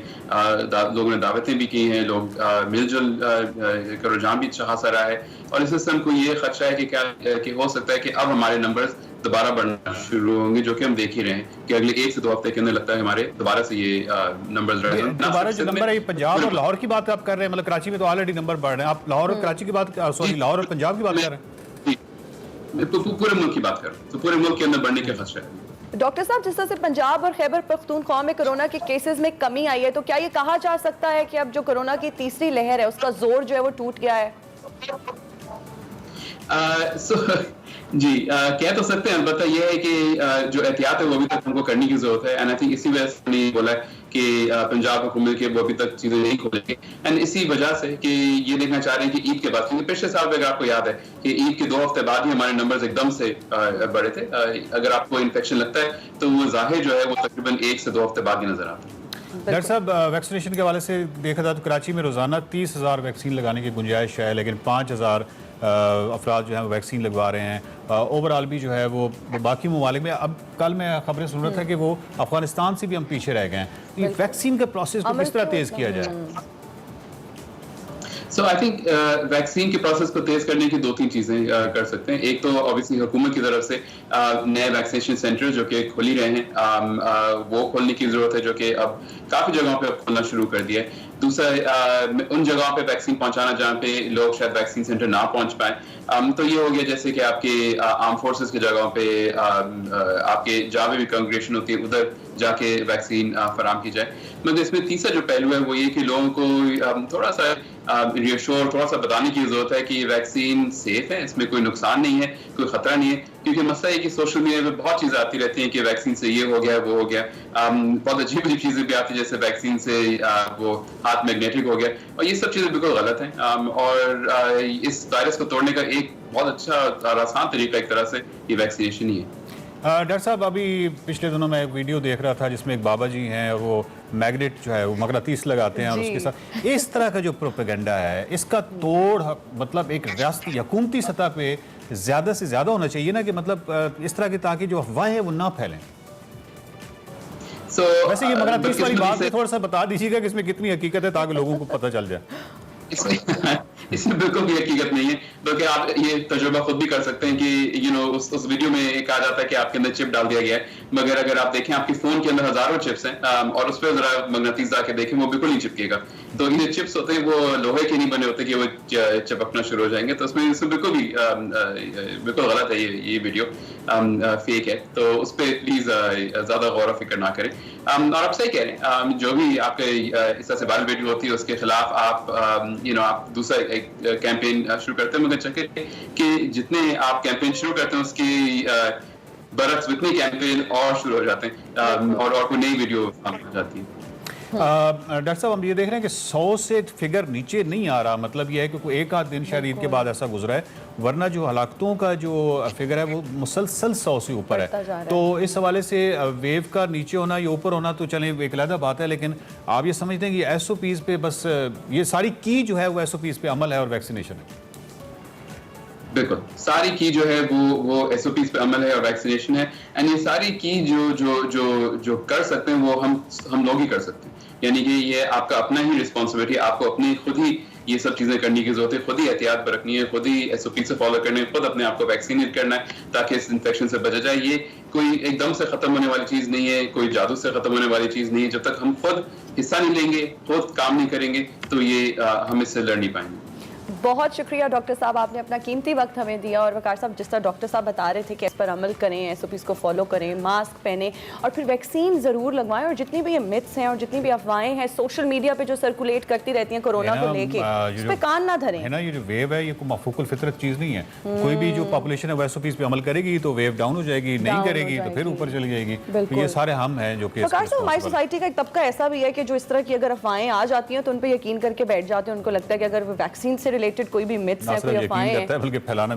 लोगों ने दावतें भी की हैं, लोग मिलजुल कर रुझान भी अच्छा खासा रहा है और इस सिस्टम को ये खदशा है कि हो सकता है कि अब हमारे नंबर्स दोबारा बढ़ना शुरू होंगे, जो कि हम देख ही रहे हैं कि अगले 1 से 2 हफ्ते के अंदर लगता है हमारे दोबारा से ये नंबर्स बढ़ेंगे। दोबारा जो नंबर है ये पंजाब और लाहौर की बात आप कर रहे हैं, मतलब कराची में तो ऑलरेडी नंबर बढ़ रहे हैं, आप लाहौर और कराची की बात, सॉरी लाहौर और पंजाब की बात कर रहे हैं? तो पूरे मुल्क की बात कर रहे हैं, तो पूरे मुल्क के अंदर बढ़ने के खदशा है। डॉक्टर साहब, जिस तरह से पंजाब और खैबर पख्तूनख्वा में कोरोना के केसेस में कमी आई है, तो क्या ये कहा जा सकता है कि अब जो कोरोना की तीसरी लहर है उसका जोर जो है वो टूट गया है? जी, कह तो सकते हैं। अलबत्ता ये है कि जो एहतियात है वो अभी तक हमको करने की जरूरत है। एंड आई थिंक इसी वजह से हमने बोला है कि पंजाब हुकूमत के वो अभी तक चीजें नहीं खोलेंगे। एंड इसी वजह से कि ये देखना चाह रहे हैं कि ईद के बाद, क्योंकि पिछले साल अगर आपको याद है कि ईद के 2 हफ्ते बाद ही हमारे नंबर्स एकदम से बढ़े थे। अगर आपको इन्फेक्शन लगता है तो वो जाहिर जो है वो तकरीबन 1 से 2 हफ्ते बाद ही नजर आता है। डॉक्टर साहब, वैक्सीनेशन के हवाले से देखा जाए तो कराची में रोज़ाना 30,000 वैक्सीन लगाने की गुंजाइश है, लेकिन 5,000 अफराद जो है वैक्सीन लगवा रहे हैं। ओवरऑल भी जो है वो बाकी ममालिक में, अब कल मैं खबरें सुन रहा था कि वो अफगानिस्तान से भी हम पीछे रह गए हैं। तो ये वैक्सीन के प्रोसेस को किस तरह तेज़ किया जाए? सो आई थिंक वैक्सीन के प्रोसेस को तेज करने की 2-3 चीजें कर सकते हैं। एक तो ऑब्वियसली हुकूमत की तरफ से नए वैक्सीनेशन सेंटर जो कि खुल ही रहे हैं, वो खोलने की जरूरत है, जो कि अब काफी जगहों पे खोलना शुरू कर दिया है। दूसरा, उन जगहों पे वैक्सीन पहुंचाना जहाँ पे लोग शायद वैक्सीन सेंटर ना पहुंच पाए। तो ये हो गया जैसे कि आपके आर्म फोर्सेस की जगहों पे आपके जहाँ भी कांग्रेगेशन होती है उधर जाके वैक्सीन फराम की जाए। मगर इसमें तीसरा जो पहलू है वो ये कि लोगों को थोड़ा सा रियश्योर, थोड़ा सा बताने की जरूरत है कि वैक्सीन सेफ है, इसमें कोई नुकसान नहीं है, कोई खतरा नहीं है। क्योंकि मसला है कि सोशल मीडिया पे बहुत चीजें आती रहती हैं कि वैक्सीन से ये हो गया, वो हो गया। बहुत अजीब अजीब चीजें भी आती है, जैसे वैक्सीन से वो हाथ मैग्नेटिक हो गया, और ये सब चीजें बिल्कुल गलत हैं। और इस वायरस को तोड़ने का एक बहुत अच्छा और आसान तरीका एक तरह से ये वैक्सीनेशन ही है। डॉक्टर साहब, अभी पिछले दिनों मैं एक वीडियो देख रहा था जिसमें एक बाबा जी हैं और वो मैग्नेट जो है वो मगनातीस लगाते हैं और उसके साथ इस तरह का जो प्रोपेगेंडा है, इसका तोड़ मतलब एक रियासती हुकूमती सतह पे ज़्यादा से ज़्यादा होना चाहिए ना, कि मतलब इस तरह की, ताकि जो अफवाहें हैं वो ना फैलें। वैसे ये मगनातीस वाली बात थोड़ा सा बता दीजिएगा कि इसमें कितनी हकीकत है, ताकि लोगों को पता चल जाए। इसमें बिल्कुल भी हकीकत नहीं है, बल्कि आप ये तजुर्बा खुद भी कर सकते हैं कि उस वीडियो में एक कहा जाता है कि आपके अंदर चिप डाल दिया गया है, मगर अगर आप देखें आपके फोन के अंदर हजारों चिप्स हैं और उस पर जरा मगनातीस जाके देखें वो बिल्कुल नहीं चिपकेगा। तो ये चिप्स होते हैं वो लोहे के नहीं बने होते कि वो चिपकना शुरू हो जाएंगे। तो इसमें बिल्कुल भी बिल्कुल गलत है, ये वीडियो फेक है। तो उस पर प्लीज ज्यादा गौर फिक्र ना करें। और आप सही कह रहे हैं, जो भी आपके इस तरह से वायरल वीडियो होती है उसके खिलाफ आप दूसरा एक कैंपेन शुरू करते हैं, मगर चक्कर कि जितने आप कैंपेन शुरू करते हैं उसकी बरक्स उतने कैंपेन और शुरू हो जाते हैं और कोई नई वीडियो आ जाती है। डॉक्टर साहब, हम ये देख रहे हैं कि 100 से फिगर नीचे नहीं आ रहा। मतलब ये है कि कोई एक आध दिन शायद ईद के बाद ऐसा गुजरा है, वरना जो हलाकतों का जो फिगर है वो मुसलसल 100 से ऊपर है। तो इस हवाले से वेव का नीचे होना या ऊपर होना तो चलें एक अलग बात है, लेकिन आप ये समझते हैं कि SOPs पे बस ये सारी की जो है वो SOPs पे अमल है और वैक्सीनेशन है? बिल्कुल, सारी की जो है वो SOPs पे अमल है और वैक्सीनेशन है। एंड ये सारी की जो कर सकते हैं वो हम लोग ही कर सकते हैं। यानी कि ये आपका अपना ही रिस्पॉन्सिबिलिटी, आपको अपनी खुद ही ये सब चीजें करने की जरूरत है, खुद ही एहतियात बरतनी है, खुद ही SOP से फॉलो करने है, खुद अपने आप को वैक्सीनेट करना है ताकि इस इन्फेक्शन से बचा जाए। ये कोई एकदम से खत्म होने वाली चीज नहीं है, कोई जादू से खत्म होने वाली चीज नहीं है। जब तक हम खुद हिस्सा नहीं लेंगे, खुद काम नहीं करेंगे, तो ये हम इससे लड़ नहीं पाएंगे। बहुत शुक्रिया डॉक्टर साहब, आपने अपना कीमती वक्त हमें दिया। और वकार साहब, जिस तरह डॉक्टर साहब बता रहे थे कि इस पर अमल करें, SOPs को फॉलो करें, मास्क पहने और फिर वैक्सीन ज़रूर लगवाएं। और जितनी भी ये मिथ्स हैं और जितनी भी अफवाहें हैं सोशल मीडिया पे जो सर्कुलेट करती रहती हैं कोरोना को लेके, उस पर कान ना धरें। है ना, ये जो वेव है ये कोई मफूकुल फितरत चीज़ नहीं है। कोई भी जो पॉपुलेशन है वो SOPs पे अमल करेगी तो वेव डाउन हो जाएगी, नहीं करेगी तो फिर ऊपर चली जाएगी। तो ये सारे हम हैं जो कि वकार साहब, हमारी सोसाइटी का एक तबका ऐसा भी है कि जो इस तरह की अगर अफवाहें आ जाती हैं तो उन पर यकीन करके बैठ जाते हैं। उनको लगता है कि अगर वैक्सीन से रिलेटेड कोई भी मिथ्स है, कोई अफवाहें हैं, बल्कि फैलाना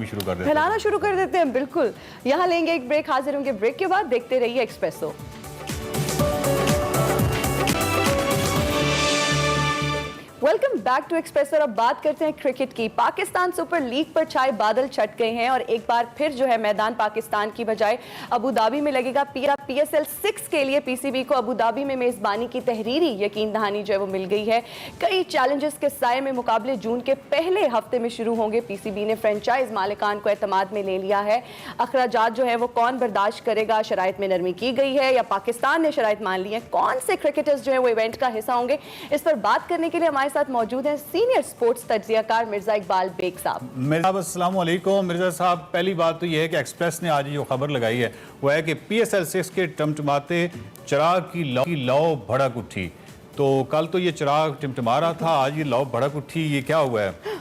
शुरू कर देते हैं। बिल्कुल। यहाँ लेंगे एक ब्रेक, हाजिर होंगे ब्रेक के बाद। देखते रहिए एक्सप्रेसो। Welcome back to Express. और अब बात करते हैं क्रिकेट की। पाकिस्तान सुपर लीग पर छाए बादल छट गए हैं और एक बार फिर जो है मैदान पाकिस्तान की बजाय अबू धाबी में लगेगा। PSL 6 के लिए PCB को अबू धाबी में मेजबानी की तहरीरी यकीन दहानी जो है वो मिल गई है। कई चैलेंजेस के साए में मुकाबले जून के पहले हफ्ते में शुरू होंगे। PCB ने फ्रेंचाइज मालिकान को एतमाद में ले लिया है। अखराजात जो है वो कौन बर्दाश्त करेगा, शराइत में नरमी की गई है या पाकिस्तान ने शराइत मान ली है, कौन से क्रिकेटर्स जो है वो इवेंट का हिस्सा होंगे, इस पर बात करने के लिए हमारे साथ मौजूद हैं सीनियर स्पोर्ट्स तज्जियाकार मिर्जा इकबाल बेग साहब। मिर्जा साहब अस्सलाम वालेकुम। मिर्जा साहब, पहली बात तो ये है कि एक्सप्रेस ने आज जो खबर लगाई है वो है कि PSL 6 के टमटमाते चिराग की लौ भड़क उठी। तो कल तो ये चिराग टिमटिमा रहा था, आज ये लौ भड़क उठी, ये क्या हुआ है?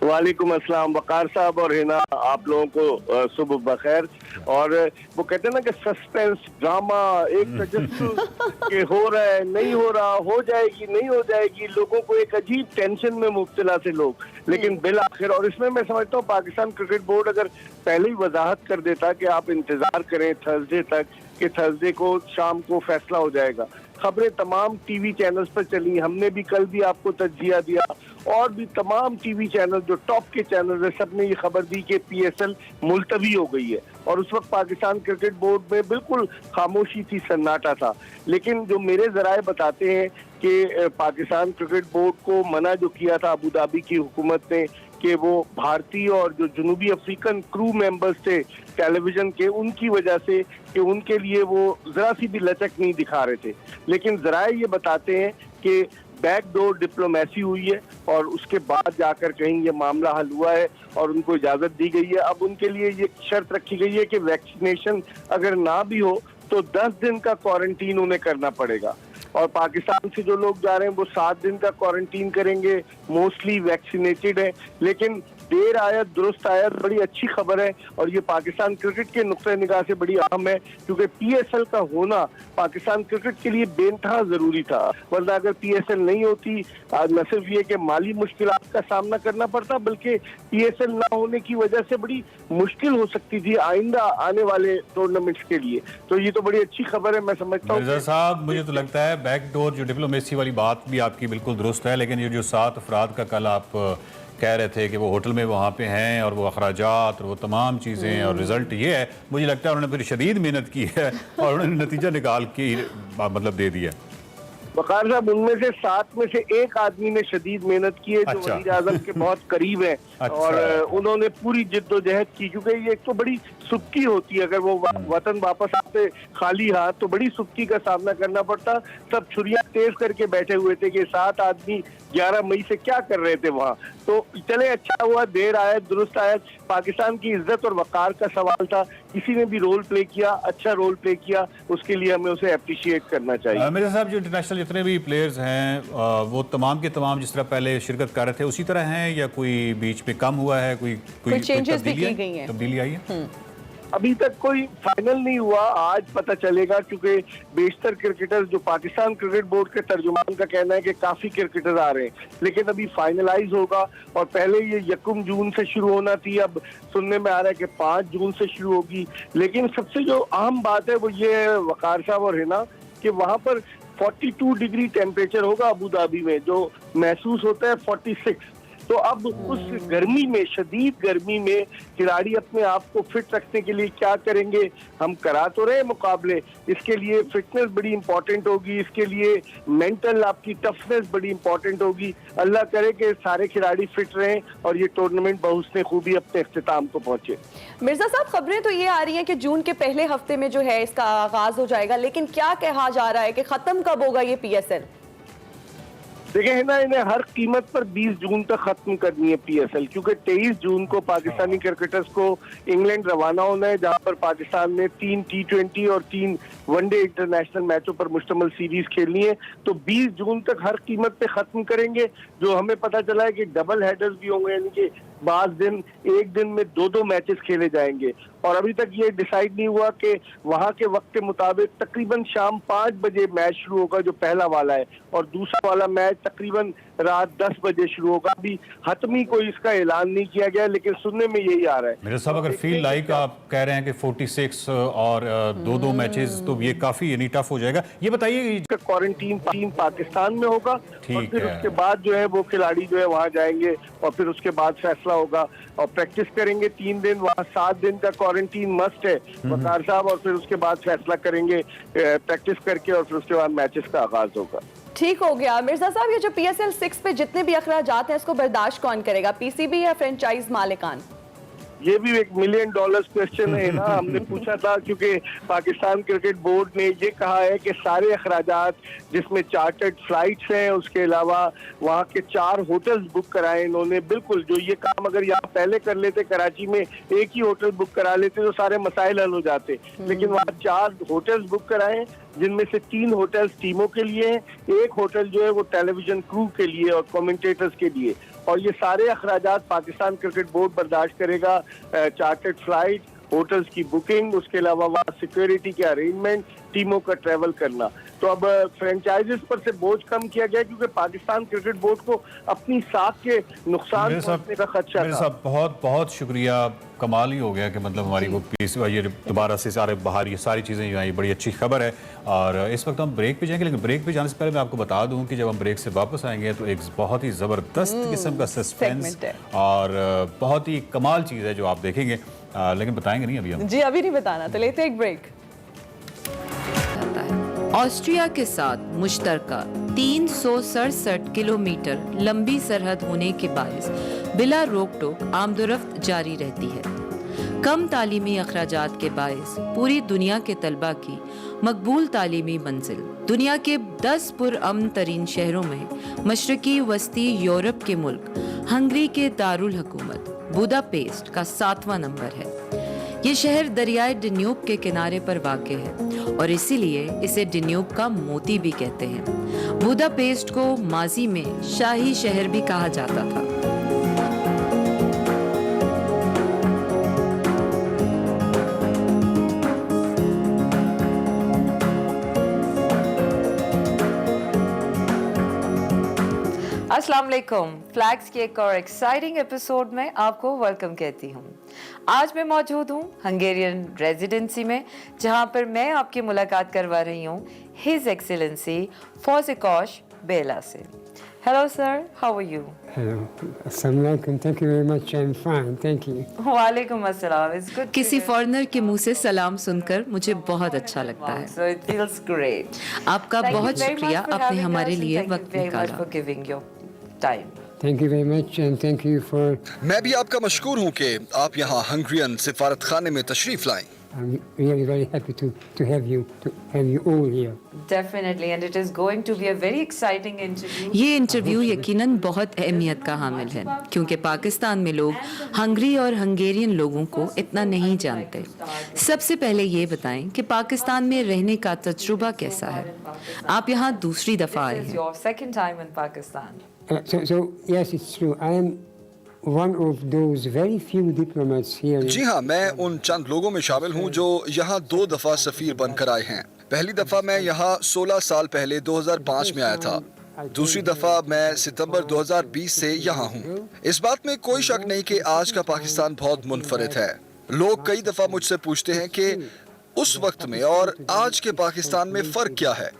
वालेकुम अस्सलाम वकार साहब और हिना, आप लोगों को सुबह बखैर। और वो कहते हैं ना कि सस्पेंस ड्रामा, एक तजस्सुस के हो रहा है नहीं हो रहा, हो जाएगी नहीं हो जाएगी, लोगों को एक अजीब टेंशन में मुब्तला से लोग। लेकिन बिल आखिर, और इसमें मैं समझता हूँ पाकिस्तान क्रिकेट बोर्ड अगर पहले ही वजाहत कर देता कि आप इंतजार करें थर्सडे तक, कि थर्सडे को शाम को फैसला हो जाएगा। खबरें तमाम टीवी चैनल्स पर चली, हमने भी कल भी आपको तज्जिया दिया, और भी तमाम टीवी चैनल जो टॉप के चैनल है सब ने ये खबर दी कि PSL मुलतवी हो गई है। और उस वक्त पाकिस्तान क्रिकेट बोर्ड में बिल्कुल खामोशी थी, सन्नाटा था। लेकिन जो मेरे जराए बताते हैं कि पाकिस्तान क्रिकेट बोर्ड को मना जो किया था अबू धाबी की हुकूमत ने कि वो भारतीय और जो जनूबी अफ्रीकन क्रू मेंबर्स थे टेलीविजन के, उनकी वजह से कि उनके लिए वो जरा सी भी लचक नहीं दिखा रहे थे। लेकिन जराए ये बताते हैं कि बैकडोर डिप्लोमेसी हुई है और उसके बाद जाकर कहीं ये मामला हल हुआ है और उनको इजाजत दी गई है। अब उनके लिए ये शर्त रखी गई है कि वैक्सीनेशन अगर ना भी हो तो 10 दिन का क्वारंटीन उन्हें करना पड़ेगा। और पाकिस्तान से जो लोग जा रहे हैं वो 7 दिन का क्वारंटीन करेंगे, मोस्टली वैक्सीनेटेड है। लेकिन देर आयत दुरुस्त आयत बड़ी अच्छी खबर है और ये पाकिस्तान क्रिकेट के नुक्ते निगाह से बड़ी अहम है, क्योंकि PSL का होना पाकिस्तान क्रिकेट के लिए बेइंतहा जरूरी था। वरना अगर PSL नहीं होती, न सिर्फ ये कि माली मुश्किलात का सामना करना पड़ता, बल्कि PSL ना होने की वजह से बड़ी मुश्किल हो सकती थी आइंदा आने वाले टूर्नामेंट्स के लिए। तो ये तो बड़ी अच्छी खबर है। मैं समझता हूँ मिर्जा साहब, मुझे तो लगता है बैकडोर जो डिप्लोमेसी वाली बात भी आपकी बिल्कुल दुरुस्त है, लेकिन ये जो 7 अफराद का कल आप कह रहे थे कि वो होटल में वहाँ पे हैं और वो अखराजात और वो तमाम चीज़ें, और रिजल्ट ये है, मुझे लगता है उन्होंने फिर शदीद मेहनत की है और उन्होंने नतीजा निकाल के मतलब दे दिया। वकार साहब, उनमें से 7 में से एक आदमी ने शदीद मेहनत की है, जो वज़ीर आज़म के बहुत करीब है। और उन्होंने पूरी जिद्दोजहद की, क्योंकि ये एक तो बड़ी सुबकी होती है, अगर वो वतन वापस आते खाली हाथ तो बड़ी सुबकी का सामना करना पड़ता। सब छुरियां तेज करके बैठे हुए थे कि 7 आदमी 11 मई से क्या कर रहे थे वहाँ। तो चले, अच्छा हुआ, देर आयत दुरुस्त आयत। पाकिस्तान की इज्जत और वकार का सवाल था, किसी ने भी रोल प्ले किया, अच्छा रोल प्ले किया, उसके लिए हमें उसे अप्रिशिएट करना चाहिए। मेरे साहब, जो इंटरनेशनल जितने भी प्लेयर्स हैं वो तमाम के तमाम जिस तरह पहले शिरकत कर रहे थे उसी तरह हैं, या कोई बीच में कम हुआ है, कोई चेंजेस भी की गई हैं? तब्दीली आई है? अभी तक कोई फाइनल नहीं हुआ, आज पता चलेगा, क्योंकि बेशतर क्रिकेटर्स, जो पाकिस्तान क्रिकेट बोर्ड के तर्जुमान का कहना है कि काफी क्रिकेटर्स आ रहे हैं, लेकिन अभी फाइनलाइज होगा। और पहले ये 1 जून से शुरू होना थी, अब सुनने में आ रहा है कि 5 जून से शुरू होगी। लेकिन सबसे जो अहम बात है वो ये है वकार साहब और हिना, कि वहां पर 42 डिग्री टेम्परेचर होगा अबू धाबी में, जो महसूस होता है 46। तो अब उस गर्मी में, शदीद गर्मी में खिलाड़ी अपने आप को फिट रखने के लिए क्या करेंगे? हम करा तो रहे मुकाबले, इसके लिए फिटनेस बड़ी इंपॉर्टेंट होगी, इसके लिए मेंटल आपकी टफनेस बड़ी इंपॉर्टेंट होगी। अल्लाह करे कि सारे खिलाड़ी फिट रहें और ये टूर्नामेंट बहुस्ने खूबी अपने इख्तिताम को पहुंचे। मिर्जा साहब, खबरें तो ये आ रही हैं कि जून के पहले हफ्ते में जो है इसका आगाज हो जाएगा, लेकिन क्या कहा जा रहा है कि खत्म कब होगा ये PSL? देखिए है ना, इन्हें हर कीमत पर 20 जून तक खत्म करनी है PSL, क्योंकि 23 जून को पाकिस्तानी क्रिकेटर्स को इंग्लैंड रवाना होना है, जहां पर पाकिस्तान ने 3 T20 और 3 वनडे इंटरनेशनल मैचों पर मुश्तमिल सीरीज खेलनी है। तो 20 जून तक हर कीमत पे खत्म करेंगे। जो हमें पता चला है कि डबल हेडर्स भी होंगे, यानी कि बाद दिन एक दिन में 2-2 मैचेस खेले जाएंगे। और अभी तक ये डिसाइड नहीं हुआ कि वहां के वक्त के मुताबिक तकरीबन शाम 5 बजे मैच शुरू होगा, जो पहला वाला है, और दूसरा वाला मैच तकरीबन रात 10 बजे शुरू होगा। अभी हतमी कोई इसका ऐलान नहीं किया गया, लेकिन सुनने में यही आ रहा है। मेरे साहब, अगर फील लाइक आप कह रहे हैं कि 46 और 2-2 मैचेस, तो ये काफी यानी टफ हो जाएगा। ये बताइए, क्वारंटीन टीम पाकिस्तान में होगा और फिर है। उसके बाद जो है वो खिलाड़ी जो है वहां जाएंगे और फिर उसके बाद फैसला होगा और प्रैक्टिस करेंगे 3 दिन, वहाँ 7 दिन का क्वारंटीन मस्ट है वकार साहब, और फिर उसके बाद फैसला करेंगे प्रैक्टिस करके, और फिर उसके बाद मैचेस का आगाज होगा। ठीक हो गया। मिर्जा साहब, ये जो PSL 6 पे जितने भी अखराजात हैं इसको बर्दाश्त कौन करेगा, PCB या फ्रेंचाइज मालिकान? ये भी एक $1 मिलियन क्वेश्चन है ना। हमने पूछा था क्योंकि पाकिस्तान क्रिकेट बोर्ड ने ये कहा है कि सारे अखराजात जिसमें चार्टर्ड फ्लाइट्स हैं, उसके अलावा वहाँ के 4 होटल्स बुक कराए इन्होंने। बिल्कुल, जो ये काम अगर यहाँ पहले कर लेते, कराची में एक ही होटल बुक करा लेते तो सारे मसाइल हल हो जाते, लेकिन वहाँ 4 होटल्स बुक कराए, जिनमें से 3 होटल्स टीमों के लिए हैं, एक होटल जो है वो टेलीविजन क्रू के लिए और कमेंटेटर्स के लिए, और ये सारे अखराजात पाकिस्तान क्रिकेट बोर्ड बर्दाश्त करेगा। चार्टर्ड फ्लाइट, होटल्स की बुकिंग, उसके अलावा वहाँ सिक्योरिटी के अरेंजमेंट, टीमों का ट्रैवल करना। तो अब फ्रेंचाइजीज पर से बोझ कम किया गया क्योंकि पाकिस्तान क्रिकेट बोर्ड को अपनी साख के नुकसान पहुंचने का खदशा था। साहब बहुत बहुत शुक्रिया, कमाल ही हो गया कि मतलब हमारी वो पीस ये दोबारा से सारे बाहर ये सारी चीज़ें जो आई, बड़ी अच्छी खबर है। और इस वक्त हम ब्रेक पे जाएंगे, लेकिन ब्रेक पे जाने से पहले मैं आपको बता दूं कि जब हम ब्रेक से वापस आएंगे तो एक बहुत ही ज़बरदस्त किस्म का सस्पेंस और बहुत ही कमाल चीज़ है जो आप देखेंगे, लेकिन बताएंगे नहीं अभी हम। जी अभी नहीं बताना, तो लेते एक ब्रेक। ऑस्ट्रिया के साथ मुश्तरका 367 किलोमीटर लंबी सरहद होने के बायस बिला रोक टोक आमदोरफ्त जारी रहती है। कम तालीमी अखराजात के बायस पूरी दुनिया के तलबा की मकबूल तालीमी मंजिल दुनिया के 10 पुरअमन तरीन शहरों में मशरकी वस्ती यूरोप के मुल्क हंगरी के दारुल हुकूमत बुदापेस्ट का 7वां नंबर है। ये शहर दरियाए डन्यूब के किनारे पर वाक़ है और इसीलिए इसे डन्यूब का मोती भी कहते हैं। बुदापेस्ट को माजी में शाही शहर भी कहा जाता था। अस्सलाम वालेकुम। फ्लैग्स के एक और एक्साइटिंग एपिसोड में आपको वेलकम कहती हूँ। आज मैं मौजूद हूँ हंगेरियन रेजिडेंसी में, जहाँ पर मैं आपकी मुलाकात करवा रही हूँ हिज एक्सीलेंसी फॉजिकोश बेला से। Hello sir, how are you? Hello. Assalamu alaikum. Thank you very much. I'm fine. Thank you. वालेकुम अस्सलाम। It's good. किसी फॉरेनर के मुंह से सलाम सुनकर मुझे बहुत अच्छा लगता है। So it feels great. आपका बहुत शुक्रिया, आपने हमारे लिए वक्त निकाला। for giving your time. Thank you very much, and thank you for. मैं भी आपका मशकूर हूँ कि आप यहाँ हंगरियन सिफारत खाने में तशरीफ लाएं। I'm really very happy to have you all here. Definitely, and it is going to be a very exciting interview. ये इंटरव्यू यकीनन बहुत अहमियत का हामिल है क्योंकि पाकिस्तान में लोग हंगरी और हंगेरियन लोगों को इतना नहीं जानते। सबसे पहले ये बताएं कि पाकिस्तान में रहने का तजुर्बा कैसा है? आप यहाँ दूसरी दफा आए This is हैं। your second time in Pakistan. So yes, it's true. I am one of those very few diplomats here. जी हाँ, मैं उन चंद लोगों में शामिल हूँ जो यहाँ 2 दफा सफीर बनकर आए हैं। पहली दफा मैं यहाँ 16 साल पहले 2005 में आया था। दूसरी दफा मैं सितंबर 2020 से यहाँ हूँ। इस बात में कोई शक नहीं कि आज का पाकिस्तान बहुत मुनफरिद है। लोग कई दफा मुझसे पूछते हैं कि उस वक्त में और आज के पाकिस्तान में फर्क क्या है।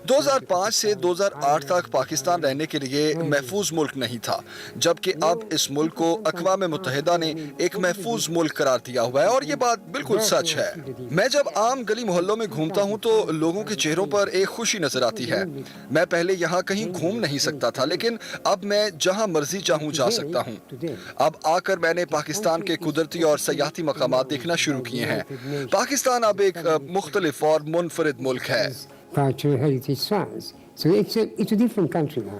2005 से 2008 तक पाकिस्तान रहने के लिए महफूज मुल्क नहीं था, जबकि अब इस मुल्क को अक़वाम मुत्तहिदा ने एक महफूज मुल्क करार दिया हुआ है, और ये बात बिल्कुल सच है। मैं जब आम गली मोहल्लों में घूमता हूँ तो लोगों के चेहरों पर एक खुशी नजर आती है। मैं पहले यहाँ कहीं घूम नहीं सकता था, लेकिन अब मैं जहाँ मर्जी चाहूँ जा सकता हूँ। अब आकर मैंने पाकिस्तान के कुदरती और सयाहती मकामात देखना शुरू किए हैं। पाकिस्तान अब एक मुख्तलिफ और मुनफरिद मुल्क है। Cultural heritage sites. So it's a different country now.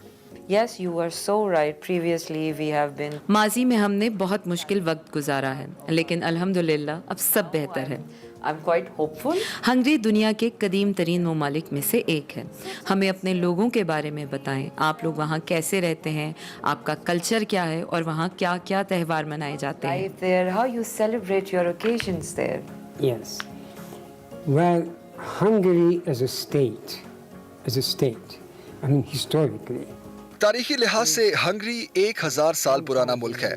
Yes, you are so right. Previously, we have been. माजी में हमने बहुत मुश्किल वक्त गुजारा है, लेकिन अल्हम्दुलिल्लाह अब सब बेहतर है। I'm quite hopeful. हंगरी दुनिया के कदीम तरीन ममालिक में से एक है। हमें अपने लोगों के बारे में बताएं। आप लोग वहाँ कैसे रहते हैं, आपका कल्चर क्या है और वहाँ क्या क्या त्यौहार मनाए जाते हैं? Life there, how you celebrate your occasions there. Yes. Well, Hungary as a state, I mean historically. तारीखी लिहाज से हंगरी 1000 साल पुराना मुल्क है।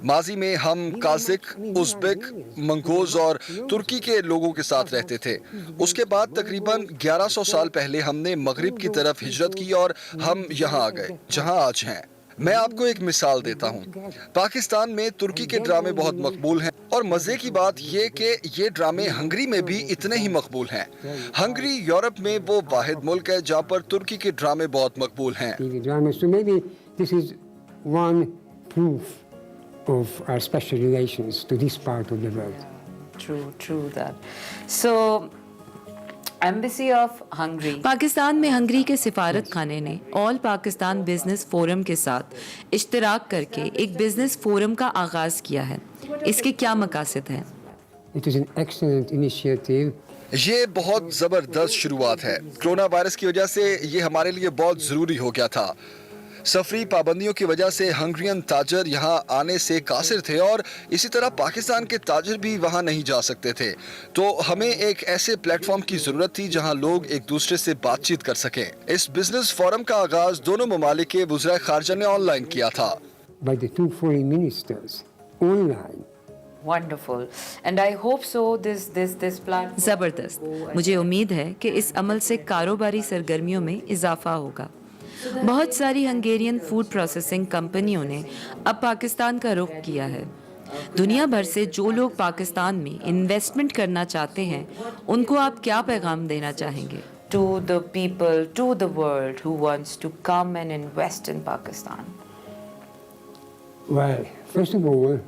माजी में हम काजिक, उज़्बेक, मंगोज और तुर्की के लोगों के साथ रहते थे। उसके बाद तकरीबन 1100 साल पहले हमने मगरिब की तरफ हिजरत की और हम यहाँ आ गए जहाँ आज हैं। मैं आपको एक मिसाल देता हूँ। पाकिस्तान में तुर्की के ड्रामे बहुत मकबूल हैं, और मजे की बात ये कि ये ड्रामे हंगरी में भी इतने ही मकबूल हैं। हंगरी यूरोप में वो वाहिद मुल्क है जहाँ पर तुर्की के ड्रामे बहुत मकबूल हैं। So maybe this is one proof of our special relations to this part of the world. True that. So, Embassy of Hungary. Pakistan में हंगरी के सिफारत खाने ने ऑल पाकिस्तान बिजनेस फोरम के साथ इश्तराक करके एक बिजनेस फोरम का आगाज किया है। इसके क्या मकासद हैं? It is an excellent initiative. ये बहुत जबरदस्त शुरुआत है। कोरोना वायरस की वजह से ये हमारे लिए बहुत जरूरी हो गया था। सफरी पाबंदियों की वजह से हंगरियन ताजर यहाँ आने से कासिर थे और इसी तरह पाकिस्तान के ताजर भी वहाँ नहीं जा सकते थे। तो हमें एक ऐसे प्लेटफॉर्म की जरूरत थी जहाँ लोग एक दूसरे से बातचीत कर सकें। इस बिजनेस फोरम का आगाज दोनों ममालिक के वज़ीर ख़ारजा ने ऑनलाइन किया था। By the two foreign ministers, online. Wonderful. And I hope so this platform. जबरदस्त। मुझे उम्मीद है कि इस अमल से कारोबारी सरगर्मियों में इजाफा होगा। बहुत सारी हंगेरियन फूड प्रोसेसिंग कंपनियों ने अब पाकिस्तान का रुख किया है। दुनिया भर से जो लोग पाकिस्तान में इन्वेस्टमेंट करना चाहते हैं, उनको आप क्या पैगाम देना चाहेंगे? To the people, to the world who wants to come and invest in Pakistan. Well, first of all,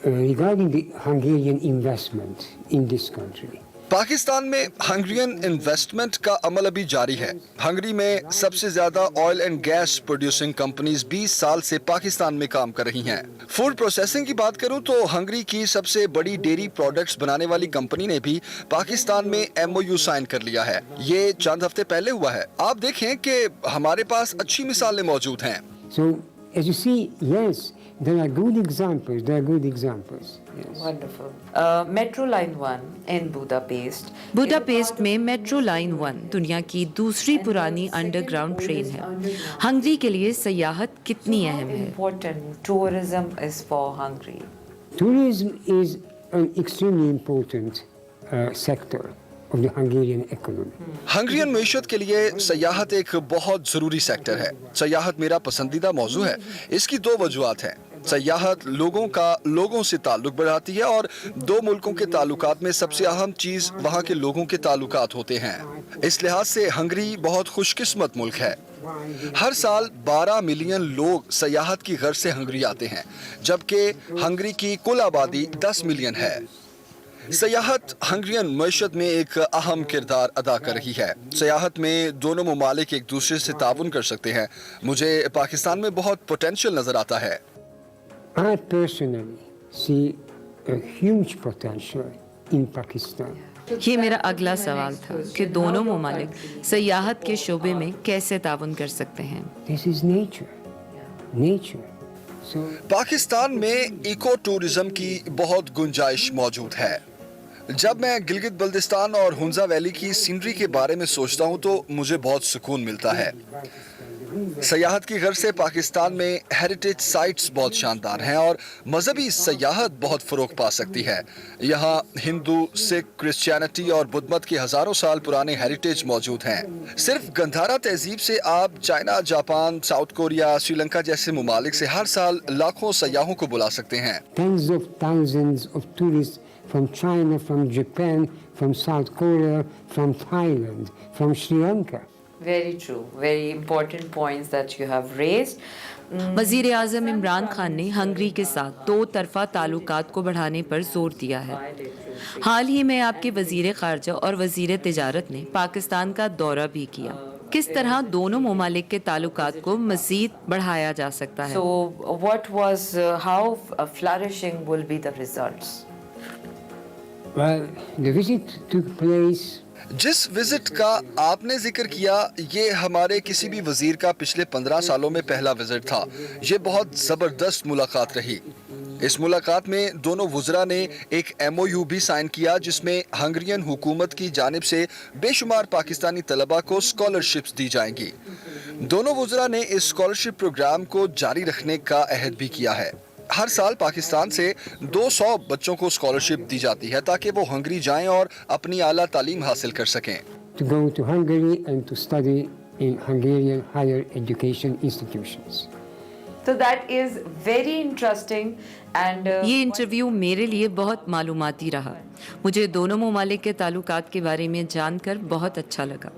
regarding the Hungarian investment in this country. Pakistan में हंगरियन इन्वेस्टमेंट का अमल अभी जारी है। हंगरी में सबसे ज्यादा oil and gas producing companies 20 साल से पाकिस्तान में काम कर रही हैं। फूड प्रोसेसिंग की बात करूं तो हंगरी की सबसे बड़ी डेयरी प्रोडक्ट्स बनाने वाली कंपनी ने भी पाकिस्तान में MOU साइन कर लिया है। ये चंद हफ्ते पहले हुआ है। आप देखें कि हमारे पास अच्छी मिसालें मौजूद हैं। So, as you see, yes, there are good examples. Yes. Wonderful. Metro Line 1 in Budapest. Budapest में मेट्रो लाइन 1 दुनिया की दूसरी पुरानी अंडरग्राउंड ट्रेन है। हंगरी के लिए सयाहत कितनी अहम है? Important tourism is for Hungary. Tourism is an extremely important sector of the Hungarian economy. Hungarian मईशत के लिए सयाहत एक बहुत जरूरी सेक्टर है। सयाहत मेरा पसंदीदा मौजू है। इसकी दो वजूहात हैं। सयाहत लोगों से ताल्लुक बढ़ाती है और दो मुल्कों के ताल्लुकात में सबसे अहम चीज वहाँ के लोगों के ताल्लुकात होते हैं। इस लिहाज से हंगरी बहुत खुशकिस्मत मुल्क है। हर साल 12 मिलियन लोग सयाहत की गर्ज से हंगरी आते हैं, जबकि हंगरी की कुल आबादी 10 मिलियन है। सयाहत हंगरियन मईशत में एक अहम किरदार अदा कर रही है। सयाहत में दोनों ममालिक एक दूसरे से ताउन कर सकते हैं। मुझे पाकिस्तान में बहुत पोटेंशियल नजर आता है। I personally see a huge potential in Pakistan. ये मेरा अगला सवाल था कि दोनों ममालिक सयाहत के शोबे में कैसे ताउन कर सकते हैं? This is nature. So, Pakistan में इको टूरिज्म की बहुत गुंजाइश मौजूद है। जब मैं गिलगित बल्तिस्तान और हुंजा वैली की सीनरी के बारे में सोचता हूँ तो मुझे बहुत सुकून मिलता है। सयाहत की गर्ज से पाकिस्तान में हेरिटेज साइट्स बहुत शानदार हैं और मजहबी सयाहत बहुत फरोग पा सकती है। यहाँ हिंदू, सिख, क्रिश्चियनिटी और बुद्ध मत के हजारों साल पुराने हेरिटेज मौजूद हैं। सिर्फ गंधारा तहजीब से आप China, Japan, south Korea, Sri Lanka जैसे ममालिक से हर साल लाखों सयाहों को बुला सकते हैं। tens of thousands of tourists from China, from Japan, from South Korea, from Thailand, from Sri Lanka. Very true. Very important points that you have raised. वजीर आज़म इमरान खान ने हंगरी के साथ दो तरफा ताल्लुकात को बढ़ाने पर जोर दिया है। हाल ही में आपके वजीर ख़ारजा और वजीर तिजारत ने पाकिस्तान का दौरा भी किया। किस तरह दोनों ममालिक के ताल्लुकात को मज़ीद बढ़ाया जा सकता है? So, what was how flourishing will be the results? Well, the visit took place. जिस विजिट का आपने जिक्र किया, ये हमारे किसी भी वजीर का पिछले 15 सालों में पहला विजिट था। ये बहुत ज़बरदस्त मुलाकात रही। इस मुलाकात में दोनों वज़रा ने एक MOU भी साइन किया जिसमें हंगरियन हुकूमत की जानिब से बेशुमार पाकिस्तानी तलबा को स्कॉलरशिप्स दी जाएंगी। दोनों वज़रा ने इस स्कॉलरशिप प्रोग्राम को जारी रखने का अहद भी किया है। हर साल पाकिस्तान से 200 बच्चों को स्कॉलरशिप दी जाती है ताकि वो हंगरी जाएं और अपनी आला तालीम हासिल कर सकें। To go to Hungary and to study in Hungarian higher education institutions. So that is very interesting and ये इंटरव्यू मेरे लिए बहुत मालूमाती रहा। मुझे दोनों ममालिक के ताल्लुकात के बारे में जानकर बहुत अच्छा लगा।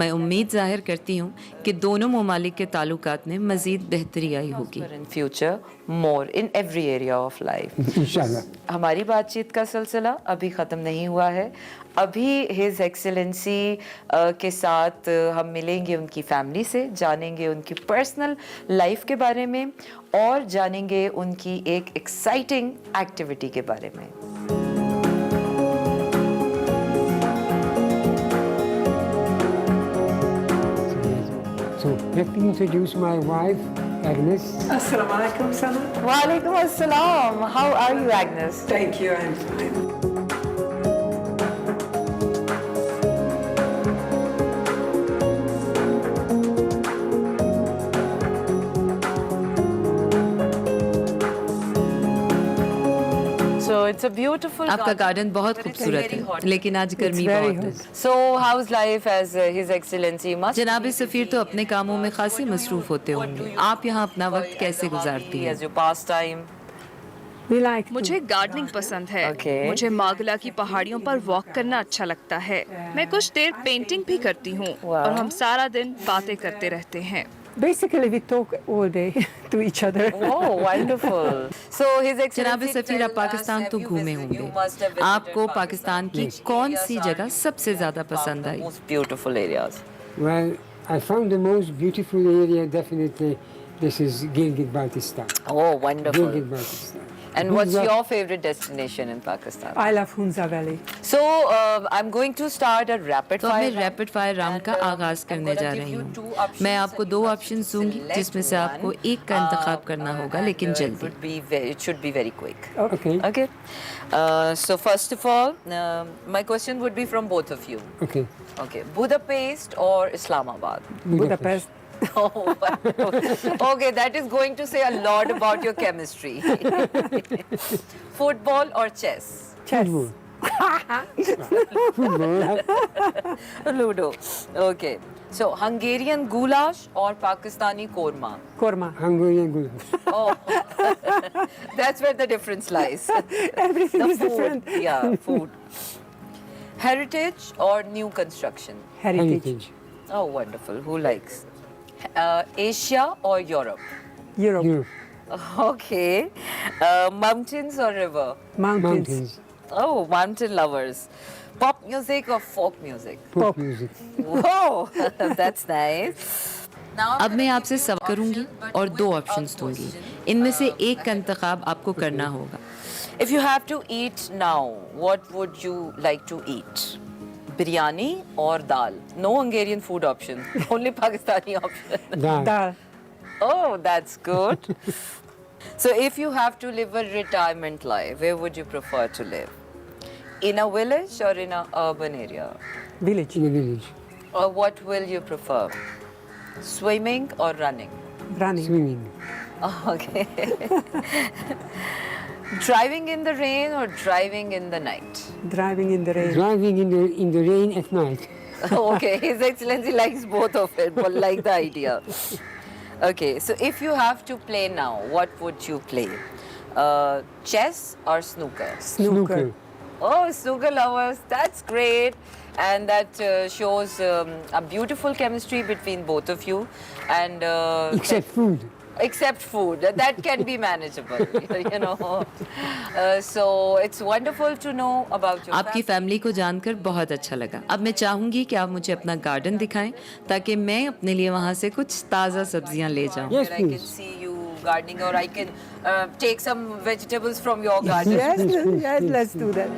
मैं उम्मीद जाहिर करती हूँ कि दोनों ममालिक के ताल्लुकात में मज़ीद बेहतरी आई होगी। In future more in every area of life. Inshallah. हमारी बातचीत का सिलसिला अभी ख़त्म नहीं हुआ है। अभी हिज एक्सेलेंसी के साथ हम मिलेंगे उनकी फैमिली से, जानेंगे उनकी पर्सनल लाइफ के बारे में और जानेंगे उनकी एक एक्साइटिंग एक्टिविटी के बारे में। So let me introduce my wife, Agnes. Assalamu alaikum, Sana. Walaikum assalam. How are you, Agnes? Thank you, I'm fine. So it's a beautiful आपका गार्डन बहुत खूबसूरत है, लेकिन आज गर्मी बहुत है। So how's life as His Excellency must जनाब सफ़ीर तो अपने कामों में खासी मसरूफ़ होते होंगे। आप यहाँ अपना वक्त कैसे गुजारती हैं? as your pastime? We like मुझे गार्डनिंग पसंद है। Okay. मुझे मागला की पहाड़ियों पर वॉक करना अच्छा लगता है। मैं कुछ देर पेंटिंग भी करती हूँ और हम सारा दिन बातें करते रहते हैं। Basically, we talk all day to each other. Oh, wonderful. So His जनाब Excellency, सफ़ीर आप पाकिस्तान तो घूमे होंगे, आपको पाकिस्तान की कौन सी जगह सबसे ज़्यादा पसंद आई? most beautiful areas? Well, I found the most beautiful area definitely. This is Gilgit-Baltistan. Oh, wonderful. Gilgit-Baltistan. And what's Hunza- your favorite destination in Pakistan? I love Hunza Valley. So I'm going to start a rapid तो अब मैं fire. Rapid fire round का आगाज़ करने जा रही हूँ। मैं आपको 2 ऑप्शन दूंगी जिसमें से आपको एक का इंतखाब करना होगा, लेकिन जल्दी। It should be very quick. Okay. Okay. So first of all, my question would be from both of you. Okay. Okay. Budapest or Islamabad? Budapest. Oh, wonderful. Okay, that is going to say a lot about your chemistry. Football or chess? Chess. Ludo. Okay. So Hungarian goulash or Pakistani korma? Korma. Hungarian goulash. Oh, that's where the difference lies. Everything The is food. different. Yeah, food. Heritage or new construction? Heritage. Oh, wonderful. Who likes? Asia or Europe? Europe. Europe. Okay. Mountains or river? Mountains. Mountains. Oh, mountain lovers. Pop music or folk music? Pop music. Whoa, that's nice. Now अब मैं आपसे सवाल करूंगी और 2 options दूंगी। इनमें से एक का इंतखाब आपको करना होगा। if you have to eat now, what would you like to eat? Biryani or dal? No Hungarian food option, only Pakistani option. Dal. Dal. Oh, that's good. So if you have to live a retirement life, where would you prefer to live? In a village or in an urban area? Village. In a village. Or what will you prefer? Swimming or running? Running. Swimming. Okay. Driving in the rain or driving in the night? Driving in the rain. Driving in the rain at night. Okay, His Excellency likes both of it, but like the idea. Okay, so if you have to play now, what would you play? Chess or snooker? Snooker. Oh, snooker lovers, that's great. And that shows a beautiful chemistry between both of you. And Except food. except food, that can be manageable, you know. So it's wonderful to know about your आपकी family को जानकर बहुत अच्छा लगा। अब मैं चाहूंगी कि आप मुझे अपना गार्डन दिखाएं ताकि मैं अपने लिए वहाँ से कुछ ताज़ा सब्जियाँ ले जाऊँ। Yes, I can please. see you gardening, or I can take some vegetables from your garden. Yes, let's do that.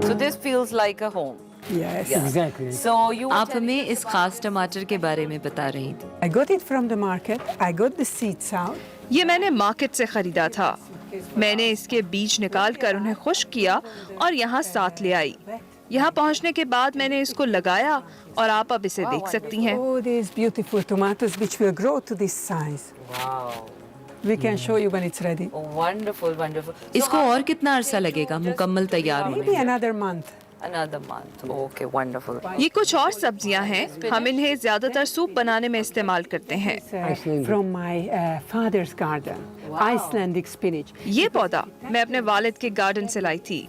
So this feels like a home. Yes. Exactly. So you आप हमें इस खास टमाटर के बारे में बता रही थी। I got it from the market. I got the seeds out. ये मैंने मार्केट से खरीदा था। मैंने इसके बीज निकाल कर उन्हें खुश्क किया और यहाँ साथ ले आई। यहाँ पहुँचने के बाद मैंने इसको लगाया और आप अब इसे देख सकती हैं। Oh, these beautiful tomatoes which will grow to this size. Wow. We can show you when it's ready. Wonderful, wonderful. इसको और कितना अरसा लगेगा मुकम्मल तैयार होने Maybe में? another month. Another month. Okay, wonderful. ये कुछ और सब्जियां हैं, हम इन्हें ज्यादातर सूप बनाने में इस्तेमाल करते हैं। From my father's garden, Icelandic spinach. ये पौधा मैं अपने वालिद के गार्डन से लाई थी।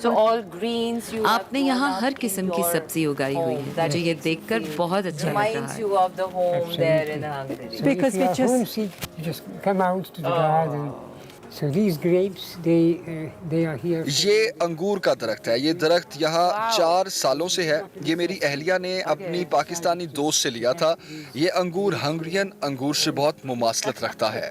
So all greens you have आपने यहाँ grown up हर in किस्म की your सब्जी उगाई हुई home. है, That मुझे ये is देखकर बहुत अच्छा लग रहा reminds है। you of the home there in Hungary. So Because if you we are just- homesick, you just come out to the garden. So these grapes, they are here. ये अंगूर का दरख्त है। ये दरख्त यहाँ 4 सालों से है। ये मेरी अहलिया ने अपनी पाकिस्तानी दोस्त से लिया था। ये अंगूर हंगरियन अंगूर से बहुत मुमासलत रखता है।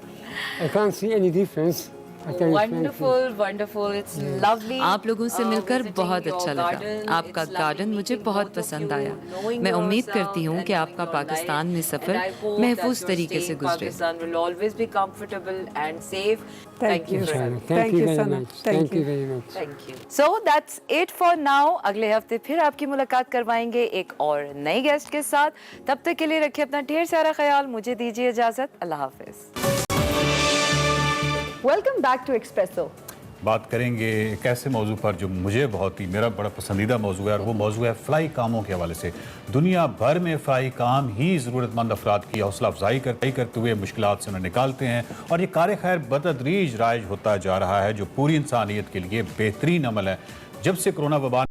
I can't see any difference. I tell you frankly. Wonderful, wonderful. It's lovely. आप लोगों से मिलकर visiting बहुत your अच्छा लगा। garden. आपका It's गार्डन lovely मुझे meeting बहुत both of पसंद you, आया। knowing मैं उम्मीद yourself करती हूँ and कि knowing आपका your पाकिस्तान में life. Suffer And I hope महफूज that your तरीके stay से in गुजरे। Pakistan will always be comfortable and safe. Thank you, very Sana. much. Thank you very Sana. much. Thank Thank you you. very much. Thank you. So that's it for now. अगले हफ्ते फिर आपकी मुलाकात करवाएंगे एक और नई गेस्ट के साथ। तब तक के लिए रखिए अपना ढेर सारा ख्याल। मुझे दीजिए इजाजत। अल्लाह हाफिज। Welcome back to Expresso. बात करेंगे एक ऐसे मौजू पर जो मुझे बहुत ही मेरा बड़ा पसंदीदा मौजू है, और वो मौजू है फ़लाई कामों के हवाले से। दुनिया भर में फ़लाई काम ही ज़रूरतमंद अफराद की हौसला अफजाई करते हुए मुश्किलात से उन्हें निकालते हैं, और ये कार खैर बतदरीज राइज होता जा रहा है, जो पूरी इंसानियत के लिए बेहतरीन अमल है। जब से कोरोना वबा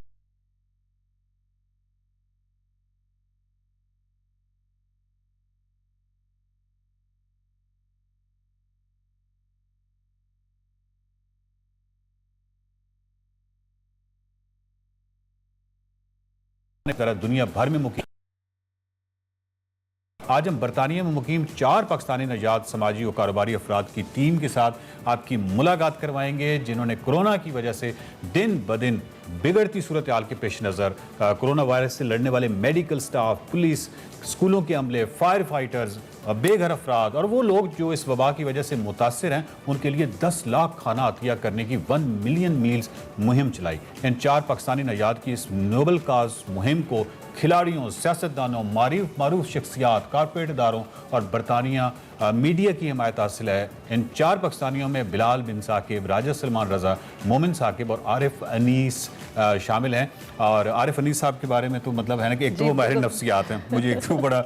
तरह दुनिया भर में मुकीम, आज हम बरतानिया में मुकीम 4 पाकिस्तानी नजात समाजी और कारोबारी अफराद की टीम के साथ आपकी मुलाकात करवाएंगे, जिन्होंने कोरोना की वजह से दिन ब दिन बिगड़ती सूरत हाल के पेश नज़र कोरोना वायरस से लड़ने वाले मेडिकल स्टाफ, पुलिस, स्कूलों के अमले, फायर फाइटर्स, बेघर अफराद और वो लोग जो इस वबा की वजह से मुतासर हैं, उनके लिए 10 लाख खाना अतिया करने की 1 मिलियन मील्स मुहिम चलाई। इन 4 पाकिस्तानी नजात की इस नोबल काज मुहिम को खिलाड़ियों, सियासतदानों, मारूफ शख्सियात, कारपोरेट इदारों और बरतानिया मीडिया की हिमायत हासिल है। इन 4 पाकिस्तानियों में बिलाल बिन साकिब, राजा सलमान रजा, मोमिन साकिब और आरिफ अनीस शामिल हैं। और आरिफ अनीस साहब के बारे में तो मतलब है ना कि एक तो वो माहिर नफ्सियात हैं, मुझे एक तो बड़ा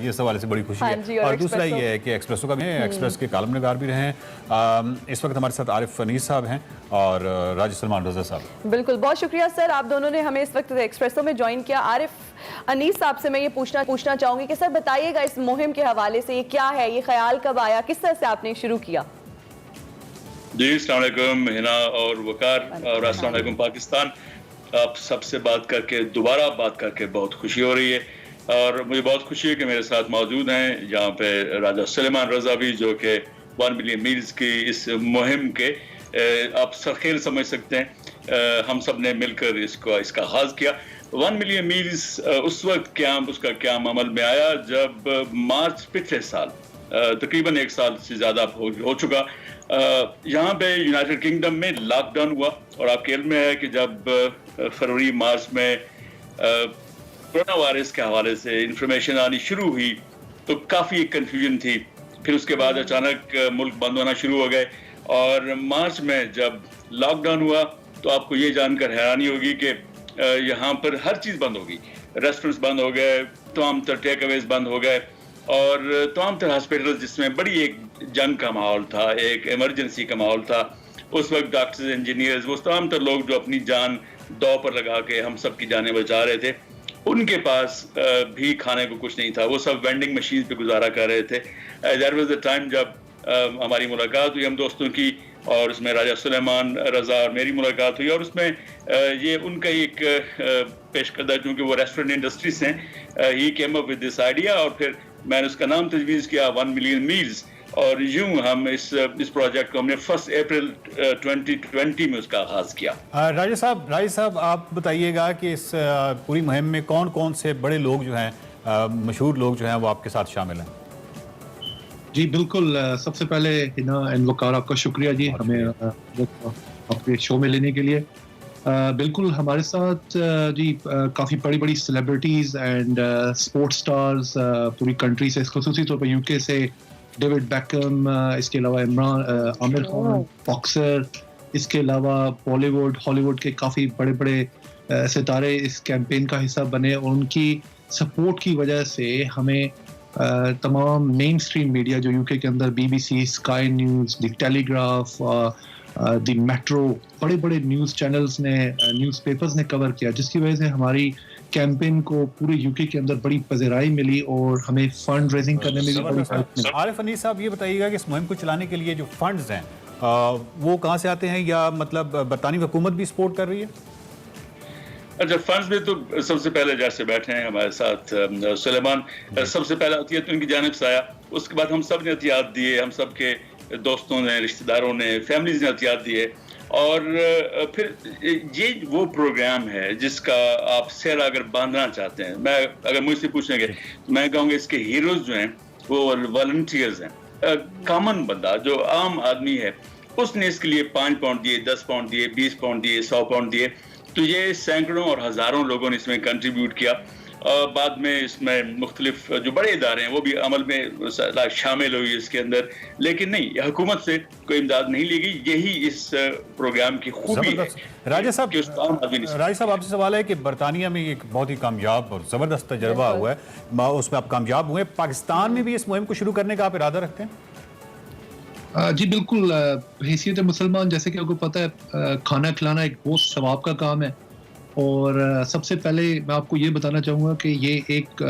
ये सवाल से बड़ी खुशी है, और दूसरा ये है कि एक्सप्रेसो का भी एक्सप्रेस के कालम निगार भी रहे हैं। इस वक्त हमारे साथ आरिफ अनीस साहब हैं और राजा सलमान रजा साहब। बिल्कुल, बहुत शुक्रिया सर, आप दोनों ने हमें इस वक्त एक्सप्रेसो में ज्वाइन किया। आरिफ अनीस साहब से मैं ये पूछना चाहूंगी कि सर बताइएगा इस मुहिम के हवाले से, ये क्या है, ये ख्याल कब आया, किस तरह से आपने शुरू किया? जी अस्सलाम वालेकुम हिना और वकार, और अस्सलाम वालेकुम पाकिस्तान। आप सबसे बात करके दोबारा बात करके बहुत खुशी हो रही है, और मुझे बहुत खुशी है कि मेरे साथ मौजूद हैं यहाँ पे राजा सलेमान रजा भी, जो कि 1 मिलियन मील्स की इस मुहिम के आप सरखेल समझ सकते हैं। हम सब ने मिलकर इसका आगाज किया। 1 मिलियन मील्स उस वक्त उसका क्याम अमल में आया जब मार्च पिछले साल, तकरीबन 1 साल से ज़्यादा हो चुका, यहाँ पे यूनाइटेड किंगडम में लॉकडाउन हुआ। और आपके इल्म में है कि जब फरवरी मार्च में कोरोना वायरस के हवाले से इंफॉर्मेशन आनी शुरू हुई तो काफ़ी कन्फ्यूजन थी। फिर उसके बाद अचानक मुल्क बंद होना शुरू हो गए, और मार्च में जब लॉकडाउन हुआ तो आपको ये जानकर हैरानी होगी कि यहाँ पर हर चीज़ बंद हो गई। रेस्टोरेंट्स बंद हो गए, तमाम तर टेक अवेज बंद हो गए, और तमाम तरह हॉस्पिटल जिसमें बड़ी एक जंग का माहौल था, एक इमरजेंसी का माहौल था। उस वक्त डॉक्टर्स, इंजीनियर्स, वो तमाम तर लोग जो अपनी जान दांव पर लगा के हम सब की जानें बचा रहे थे, उनके पास भी खाने को कुछ नहीं था। वो सब वेंडिंग मशीन पे गुजारा कर रहे थे। दैट वाज द टाइम जब हमारी मुलाकात हुई हम दोस्तों की, और उसमें राजा सुलेमान रजा और मेरी मुलाकात हुई, और उसमें ये उनका एक पेश करदा, चूँकि वो रेस्टोरेंट इंडस्ट्री से हैं, he came up with this idea, और फिर मैंने उसका नाम तजवीज़ किया 1 मिलियन मील्स। और यूं हम इस प्रोजेक्ट को हमने 1 अप्रैल 2020 में उसका आगाज़ किया। राजा साहब आप बताइएगा कि इस पूरी मुहिम में कौन कौन से बड़े लोग जो हैं, मशहूर लोग जो हैं, वो आपके साथ शामिल हैं? जी बिल्कुल, सबसे पहले हिना एंड वकार आपका शुक्रिया जी, हमें अपने शो में लेने के लिए। बिल्कुल हमारे साथ जी काफ़ी बड़ी बड़ी सेलिब्रिटीज़ एंड स्पोर्ट्स स्टार्स पूरी कंट्री से, खुसूसी तौर पर यूके से डेविड बैकम, इसके अलावा इमरान, आमिर खान बॉक्सर, इसके अलावा बॉलीवुड हॉलीवुड के काफ़ी बड़े बड़े सितारे इस कैंपेन का हिस्सा बने और उनकी सपोर्ट की वजह से हमें तमाम मेन स्ट्रीम मीडिया जो यूके के अंदर BBC, sky news, the telegraph, the metro, बड़े बड़े न्यूज़ चैनल्स ने, न्यूज़पेपर्स ने कवर किया, जिसकी वजह से हमारी कैंपेन को पूरे यूके के अंदर बड़ी पज़राई मिली और हमें फंड रेजिंग करने में भी बड़ी हेल्प मिली। आरिफ अनीस साहब, ये बताइएगा कि इस मुहिम को चलाने के लिए जो फंड्स हैं वो कहाँ से आते हैं, या मतलब बरतानी हुकूमत भी सपोर्ट कर रही है? अच्छा, फंड्स में तो सबसे पहले जैसे बैठे हैं हमारे साथ सुलेमान, सबसे पहले अतियत उनकी जानिब से आया, उसके बाद हम सब ने अतियात दिए, हम सब के दोस्तों ने, रिश्तेदारों ने, फैमिलीज ने अतियात दिए, और फिर ये वो प्रोग्राम है जिसका आप सेहरा अगर बांधना चाहते हैं, मैं अगर मुझसे पूछेंगे तो मैं कहूँगा इसके हीरोज जो हैं वो वॉलंटियर्स हैं। कॉमन बंदा जो आम आदमी है उसने इसके लिए 5 पाउंड दिए, 10 पाउंड दिए, 20 पाउंड दिए, 100 पाउंड दिए, तो ये सैकड़ों और हज़ारों लोगों ने इसमें कंट्रीब्यूट किया। बाद में इसमें मुख्तलिफ जो बड़े इदारे हैं वो भी अमल में शामिल हुई इसके अंदर, लेकिन नहीं, हुकूमत से कोई इमदाद नहीं ली गई। यही इस प्रोग्राम की खूबी है। राजा साहब आपसे सवाल है कि बरतानिया में एक बहुत ही कामयाब और ज़बरदस्त तजर्बा हुआ है, उसमें आप कामयाब हुए, पाकिस्तान में भी इस मुहिम को शुरू करने का आप इरादा रखते हैं? जी बिल्कुल, हैसियत मुसलमान जैसे कि आपको पता है खाना खिलाना एक बहुत सवाब का काम है, और सबसे पहले मैं आपको ये बताना चाहूँगा कि ये एक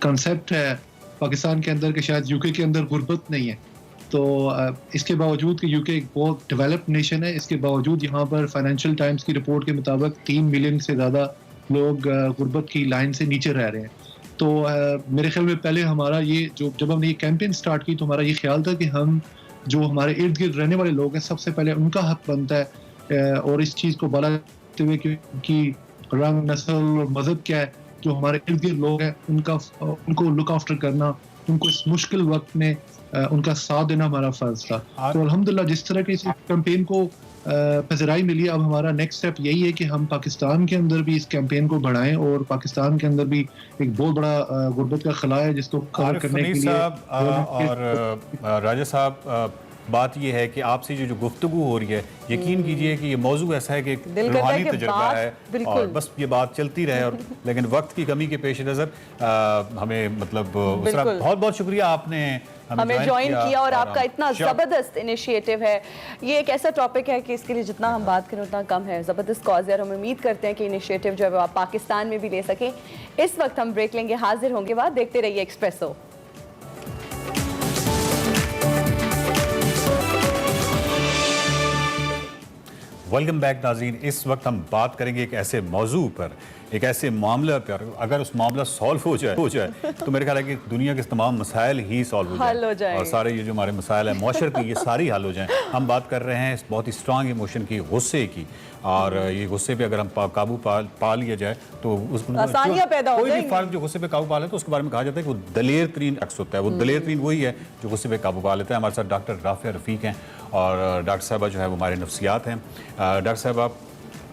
कंसेप्ट है पाकिस्तान के अंदर कि शायद यूके के अंदर गुर्बत नहीं है। तो इसके बावजूद कि यूके एक बहुत डेवलप्ड नेशन है, इसके बावजूद यहाँ पर फाइनेंशियल टाइम्स की रिपोर्ट के मुताबिक 3 मिलियन से ज़्यादा लोग गुर्बत की लाइन से नीचे रह रहे हैं। तो मेरे ख्याल में पहले हमारा ये जब हमने ये कैंपेन स्टार्ट की तो हमारा ये ख्याल था कि हम जो हमारे इर्द गिर्द रहने वाले लोग हैं सबसे पहले उनका हक बनता है, और इस चीज़ को बढ़ाते हुए कि उनकी रंग, नस्ल और मज़हब क्या है, जो हमारे इर्द गिर्द लोग हैं उनको लुक आफ्टर करना, उनको इस मुश्किल वक्त में उनका साथ देना हमारा फ़र्ज था। तो अल्हम्दुलिल्लाह जिस तरह के इस कैंपेन को पज़राई मिली, अब हमारा नेक्स्ट स्टेप यही है कि हम पाकिस्तान के अंदर भी इस कैंपेन को बढ़ाएं, और पाकिस्तान के अंदर भी एक बहुत बड़ा गुर्बत का खला है जिसको कवर करने के लिए। और राजा साहब, बात यह है कि आपसे जो गुफ्तगू हो रही है, यकीन कीजिए कि ये मौजू ऐसा है कि रूहानी तजुर्बा है और बस ये बात चलती रहे, और लेकिन वक्त की कमी के पेश नज़र हमें मतलब बहुत बहुत शुक्रिया आपने हमें ज्वाइन किया, और आपका इतना ज़बरदस्त इनिशिएटिव है। ये एक ऐसा टॉपिक है कि इसके लिए जितना हम बात करें उतना कम है। ज़बरदस्त कॉज है, और हम उम्मीद करते हैं कि इनिशिएटिव जो है वो आप पाकिस्तान में भी ले सकें। इस वक्त हम ब्रेक लेंगे, हाजिर होंगे बाद, देखते रहिए एक्सप्रेसो। वेलकम बैक नाज़रीन। इस वक्त हम बात करेंगे एक ऐसे मौजू पर, एक ऐसे मामले पर, अगर उस मामला सॉल्व हो जाए तो मेरे ख्याल है कि दुनिया के तमाम मसाइल ही सॉल्व हो जाए, और सारे ये जो हमारे मसाइल हैं माशरे की, ये सारी हल हो जाएं। हम बात कर रहे हैं इस बहुत ही स्ट्रांग इमोशन की, गुस्से की, और ये गुस्से पे अगर हम काबू पा लिया जाए तो आसानियां पैदा हो जाएंगी। कोई भी फर्द जो गुस्से पे काबू पा लेता है तो उसके बारे में कहा जाता है कि वो दलेर तरीन शख्स होता है। वो दलेर तरीन वही है जो गुस्से पे काबू पा लेता है। हमारे साथ डॉक्टर राफिया रफ़ीक हैं, और डॉक्टर साहबा जो है वो हमारे नफ्सियात हैं। डॉक्टर साहब आप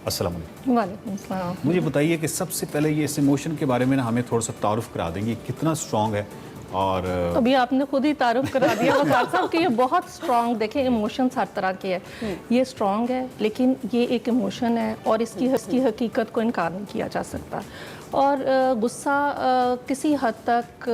अस्सलाम वालेकुम। मुझे बताइए कि सबसे पहले ये इस इमोशन के बारे में ना हमें थोड़ा सा तारुफ करा देंगे, कितना स्ट्रॉन्ग है। और अभी आपने खुद ही तारुफ करा दिया वकार साहब कि ये बहुत स्ट्रॉन्ग, देखें इमोशंस हर तरह के हैं, ये स्ट्रॉन्ग है लेकिन ये एक इमोशन है और इसकी हकीकत को इनकार नहीं किया जा सकता। और गुस्सा किसी हद तक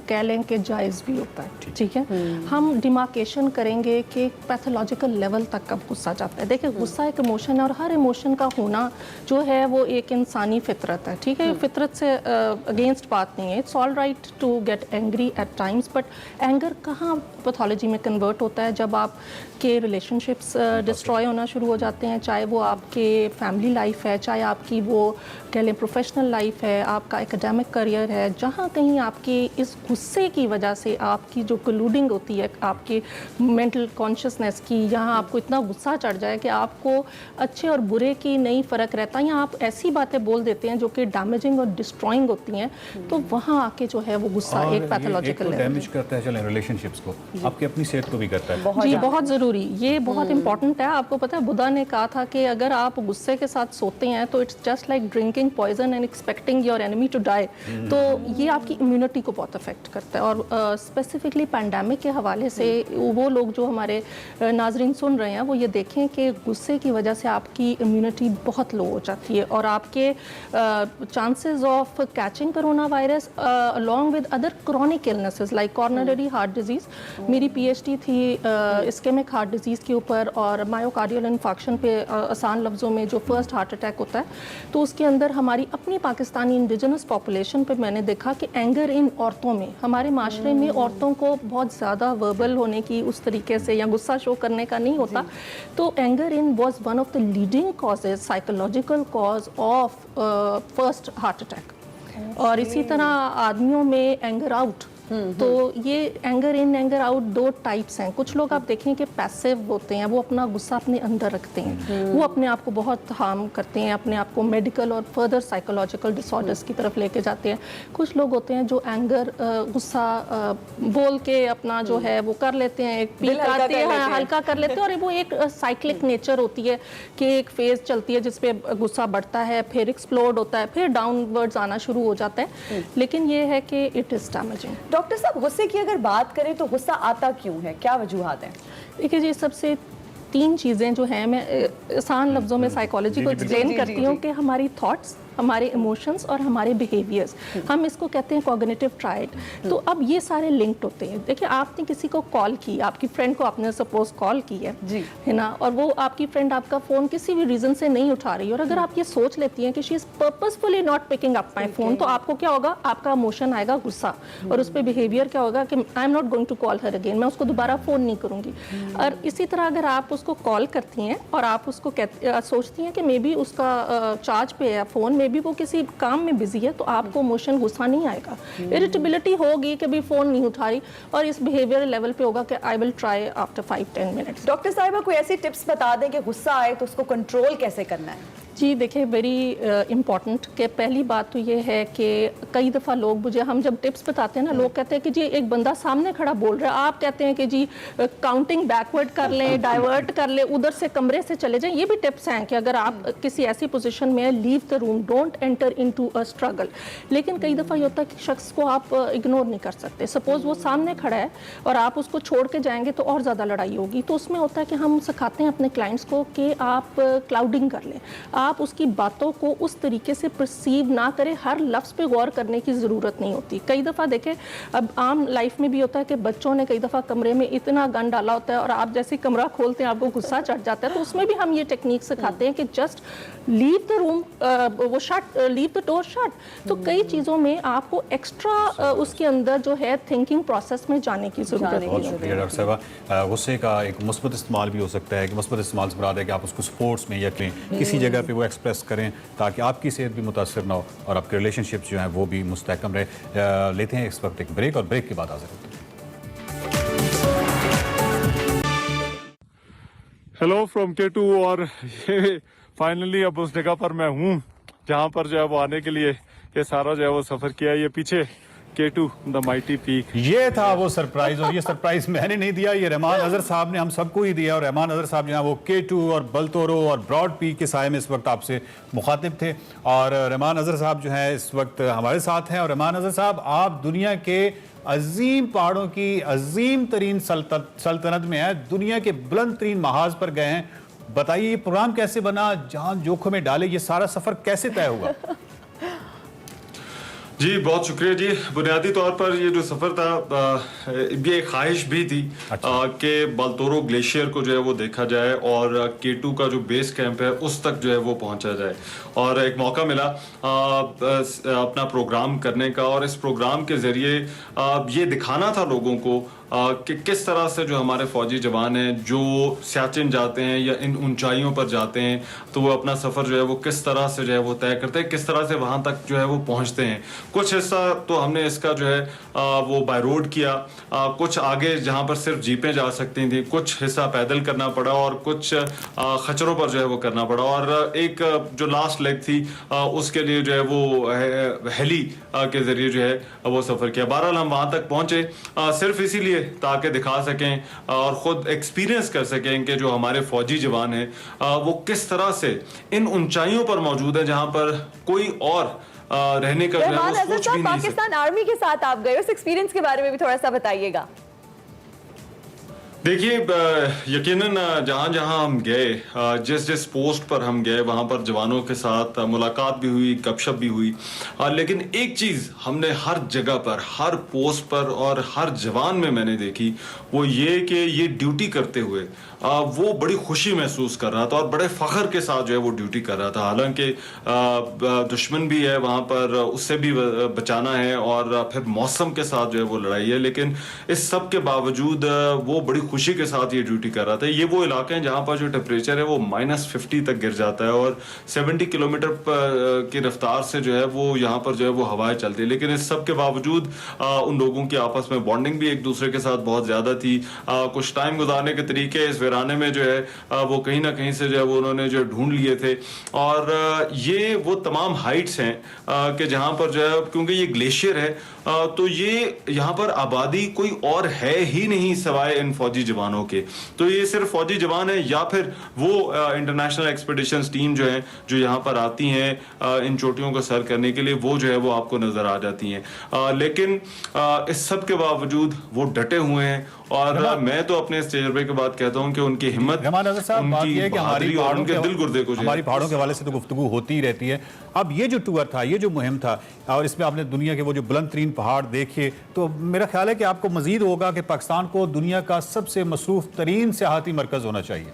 कह लें कि जायज़ भी होता है, ठीक है। हम डिमार्केशन करेंगे कि पैथोलॉजिकल लेवल तक कब गुस्सा जाता है। देखिए गुस्सा एक इमोशन है, और हर इमोशन का होना जो है वो एक इंसानी फितरत है, ठीक है। फितरत से अगेंस्ट बात नहीं है। It's all right to get angry at times, but anger कहाँ पैथोलॉजी में कन्वर्ट होता है जब आपके रिलेशनशिप्स डिस्ट्रॉय होना शुरू हो जाते हैं, चाहे वो आपके फैमिली लाइफ है, चाहे आपकी वो कह लें प्रोफेशनल लाइफ है, आपका एकेडमिक करियर है, जहाँ कहीं आपके इस गुस्से की वजह से आपकी जो कलूडिंग होती है आपके मेंटल कॉन्शियसनेस की, यहाँ आपको इतना गुस्सा चढ़ जाए कि आपको अच्छे और बुरे की नहीं फ़र्क रहता, या आप ऐसी बातें बोल देते हैं जो कि डैमेजिंग और डिस्ट्रॉइंग होती हैं, तो वहाँ आके जो है वो गुस्सा एक पैथोलॉजिकल डैमेज करता है, चलें रिलेशनशिप्स को, आपकी अपनी सेहत को भी करता है। जी बहुत ज़रूरी, ये बहुत इंपॉर्टेंट है। आपको पता है बुद्धा ने कहा था कि अगर आप गुस्से के साथ सोते हैं तो it's just like drinking poison and expecting expecting your enemy to die, तो ये आपकी इम्यूनिटी को बहुत अफेक्ट करता है। और स्पेसिफिकली पैंडेमिक के हवाले से वो लोग जो हमारे नाजरीन सुन रहे हैं वो ये देखें कि गुस्से की वजह से आपकी इम्यूनिटी बहुत लो हो जाती है और आपके chances of catching corona virus along with other chronic illnesses like coronary heart disease, मेरी पीएचडी थी इस्केमिक हार्ट डिजीज़ के ऊपर और मायोकार्डियल इन्फेक्शन पे, आसान लफ्ज़ों में जो फर्स्ट हार्ट अटैक होता है, तो उसके अंदर हमारी अपनी पाकिस्तानी इंडिजिनस पॉपुलेशन पे मैंने देखा कि एंगर इन औरतों में, हमारे माशरे में औरतों को बहुत ज़्यादा वर्बल होने की उस तरीके से या गुस्सा शो करने का नहीं होता, तो anger in was one of the leading causes, psychological cause of first heart attack. और इसी तरह आदमियों में एंगर आउट, तो ये एंगर इन एंगर आउट दो टाइप्स हैं। कुछ लोग आप देखें कि पैसिव होते हैं, वो अपना गुस्सा अपने अंदर रखते हैं, वो अपने आप को बहुत हार्म करते हैं, अपने आप को मेडिकल और फर्दर साइकोलॉजिकल डिसऑर्डर्स की तरफ लेके जाते हैं। कुछ लोग होते हैं जो एंगर गुस्सा बोल के अपना जो है वो कर लेते हैं, एक पीक आती है, हल्का कर लेते हैं, और वो एक साइक्लिक नेचर होती है कि एक फेज चलती है जिसपे गुस्सा बढ़ता है, फिर एक्सप्लोड होता है, फिर डाउनवर्ड्स आना शुरू हो जाता है। लेकिन ये है कि इट इज़ डैमेजिंग। डॉक्टर साहब, गुस्से की अगर बात करें तो गुस्सा आता क्यों है, क्या वजूहात हैं? देखिए जी, सबसे 3 चीज़ें जो हैं, मैं आसान लफ्ज़ों में साइकोलॉजी को एक्सप्लेन करती हूँ कि हमारी थॉट्स, हमारे इमोशंस और हमारे बिहेवियर्स, हम इसको कहते हैं कॉग्निटिव ट्रायड। तो अब ये सारे लिंक्ड होते हैं। देखिए, आपने किसी को कॉल की, आपकी फ्रेंड को आपने सपोज कॉल की है ना, और वो आपकी फ्रेंड आपका फ़ोन किसी भी रीज़न से नहीं उठा रही, और अगर आप ये सोच लेती हैं कि she is purposefully not picking up my phone, तो आपको क्या होगा, आपका इमोशन आएगा गुस्सा, और उस पर बिहेवियर क्या होगा कि I am not going to call her again, मैं उसको दोबारा फ़ोन नहीं करूँगी। और इसी तरह अगर आप उसको कॉल करती हैं और आप उसको सोचती हैं कि मे बी उसका चार्ज पे है फ़ोन, मे बी वो किसी काम में बिजी है, तो आपको इमोशन गुस्सा नहीं आएगा, इरिटेबिलिटी होगी कि भी फ़ोन नहीं उठा रही, और इस बिहेवियर लेवल पे होगा कि I will try after 5-10 minutes. Doctor साहिबा, कोई ऐसी टिप्स बता दें कि गुस्सा आए तो उसको कंट्रोल कैसे करना है? जी देखिए, वेरी इम्पॉर्टेंट कि पहली बात तो ये है कि कई दफ़ा लोग मुझे, हम जब टिप्स बताते हैं ना, लोग कहते हैं कि जी एक बंदा सामने खड़ा बोल रहा है, आप कहते हैं कि जी काउंटिंग बैकवर्ड कर लें, डाइवर्ट कर लें, उधर से कमरे से चले जाएं। ये भी टिप्स हैं कि अगर आप किसी ऐसी पोजीशन में है, leave the room, don't enter into a struggle. लेकिन कई दफ़ा ये होता है कि शख्स को आप इग्नोर नहीं कर सकते। सपोज़ वो सामने खड़ा है और आप उसको छोड़ के जाएंगे तो और ज़्यादा लड़ाई होगी। तो उसमें होता है कि हम सिखाते हैं अपने क्लाइंट्स को कि आप क्लाउडिंग कर लें, आप उसकी बातों को उस तरीके से परसीव ना करें, हर लफ्ज़ पे गौर करने की ज़रूरत नहीं होती। कई दफ़ा देखें, अब आम लाइफ में भी होता है कि बच्चों ने कई दफ़ा कमरे में इतना गन डाला होता है और आप जैसे कमरा खोलते हैं आपको गुस्सा चढ़ जाता है, तो उसमें भी हम ये टेक्निक सिखाते हैं कि जस्ट लीव द रूम, वो shut, leave the door shut. तो कई चीज़ों में आपको एक्स्ट्रा उसके अंदर जो है थिंकिंग प्रोसेस में जाने की ज़रूरत है। बहुत शुक्रिया डॉक्टर साहबा। गुस्से का एक मुस्बत इस्तेमाल भी हो सकता है कि मुस्बत इस्तेमाल से मुराद है कि आप उसको स्पोर्ट्स में या किसी जगह पे वो एक्सप्रेस करें ताकि आपकी सेहत भी मुतासर ना हो और आपके रिलेशनशिप्स जो हैं वो भी मुस्तहकम रहे। लेते हैं इस वक्त एक ब्रेक, और ब्रेक के बाद हाजिर होते हैं। Hello from K2। और ये फाइनली अब उस जगह पर मैं हूँ जहाँ पर जो है वो आने के लिए ये सारा जो है वो सफ़र किया। ये पीछे K2 द माइटी पीक, ये था वो सरप्राइज, और ये सरप्राइज मैंने नहीं दिया, ये रहमान अजहर साहब ने हम सबको ही दिया। और रहमान अजहर साहब जो है वो K2 और बलतोरो और ब्रॉड पीक के साए में इस वक्त आपसे मुखातिब थे। और रहमान अजहर साहब जो है इस वक्त हमारे साथ हैं। और रहमान अजहर साहब, आप दुनिया के अजीम पहाड़ों की अजीम तरीन सल्तनत में हैं, दुनिया के बुलंद तरीन महाज पर गए हैं। बताइए, ये प्रोग्राम कैसे बना, जान जोखिम में डाले, ये सारा सफ़र कैसे तय हुआ? जी बहुत शुक्रिया जी। बुनियादी तौर पर ये जो सफ़र था, ये एक ख्वाहिश भी थी कि बलतोरो ग्लेशियर को जो है वो देखा जाए और K2 का जो बेस कैंप है उस तक जो है वो पहुंचा जाए। और एक मौका मिला अपना प्रोग्राम करने का, और इस प्रोग्राम के ज़रिए ये दिखाना था लोगों को कि किस तरह से जो हमारे फ़ौजी जवान हैं जो सियाचिन जाते हैं या इन ऊंचाइयों पर जाते हैं, तो वो अपना सफ़र जो है वो किस तरह से जो है वो तय करते हैं, किस तरह से वहाँ तक जो है वो पहुँचते हैं। कुछ हिस्सा तो हमने इसका जो है वो बाय रोड किया, कुछ आगे जहाँ पर सिर्फ जीपें जा सकती थी, कुछ हिस्सा पैदल करना पड़ा और कुछ खच्चरों पर जो है वो करना पड़ा। और एक जो लास्ट लेग थी उसके लिए जो है वो हेली के ज़रिए जो है वो सफ़र किया। बहरहाल हम वहाँ तक पहुँचे सिर्फ इसीलिए ताकि दिखा सकें और ख़ुद एक्सपीरियंस कर सकें कि जो हमारे फ़ौजी जवान हैं वो किस तरह से इन ऊंचाइयों पर मौजूद हैं जहाँ पर कोई और रहने का जो है रहमान वो अजहर सोच साहब, भी नहीं सकते। पाकिस्तान आर्मी के साथ आप गए, उस एक्सपीरियंस के बारे में भी थोड़ा सा बताइएगा। देखिए, यकीनन जहाँ जहाँ हम गए, जिस जिस पोस्ट पर हम गए, वहाँ पर जवानों के साथ मुलाकात भी हुई, गपशप भी हुई, लेकिन एक चीज़ हमने हर जगह पर, हर पोस्ट पर और हर जवान में मैंने देखी, वो ये कि ये ड्यूटी करते हुए वो बड़ी खुशी महसूस कर रहा था और बड़े फ़ख्र के साथ जो है वो ड्यूटी कर रहा था। हालांकि दुश्मन भी है वहाँ पर, उससे भी बचाना है और फिर मौसम के साथ जो है वो लड़ाई है, लेकिन इस सब के बावजूद वो बड़ी खुशी के साथ ये ड्यूटी कर रहा था। ये वो इलाके हैं जहाँ पर जो टेम्परेचर है वो -50 तक गिर जाता है और 70 किलोमीटर की रफ्तार से जो है वो यहाँ पर जो है वो हवाएं चलती है, लेकिन इस सब के बावजूद उन लोगों की आपस में बॉन्डिंग भी एक दूसरे के साथ बहुत ज़्यादा थी। कुछ टाइम गुजारने के तरीके इस वीराने में जो है वो कहीं ना कहीं से जो है वो उन्होंने जो ढूंढ लिए थे। और ये वो तमाम हाइट्स हैं कि जहाँ पर जो है, क्योंकि ये ग्लेशियर है तो ये यहाँ पर आबादी कोई और है ही नहीं सिवाय इन फौजी जवानों के। तो ये सिर्फ फौजी जवान है या फिर वो इंटरनेशनल एक्सपीडिशंस टीम जो है जो यहाँ पर आती हैं इन चोटियों को सर करने के लिए, वो जो है वो आपको नजर आ जाती हैं। लेकिन इस सब के बावजूद वो डटे हुए हैं और मैं तो अपने इस तजर्बे के बाद कहता हूँ कि उनकी हिम्मत, उनकी बहादुरी और उनके दिल गुर्दे को, हमारी पहाड़ों के हवाले से तो गुफ्तगू होती ही रहती है। अब ये जो टूर था, ये जो मुहिम था, और इसमें आपने दुनिया के वो जो बुलंद तरीन पहाड़ देखे, तो मेरा ख्याल है कि आपको मजीद होगा कि पाकिस्तान को दुनिया का सबसे मसरूफ तरीन सियाहती मरकज होना चाहिए।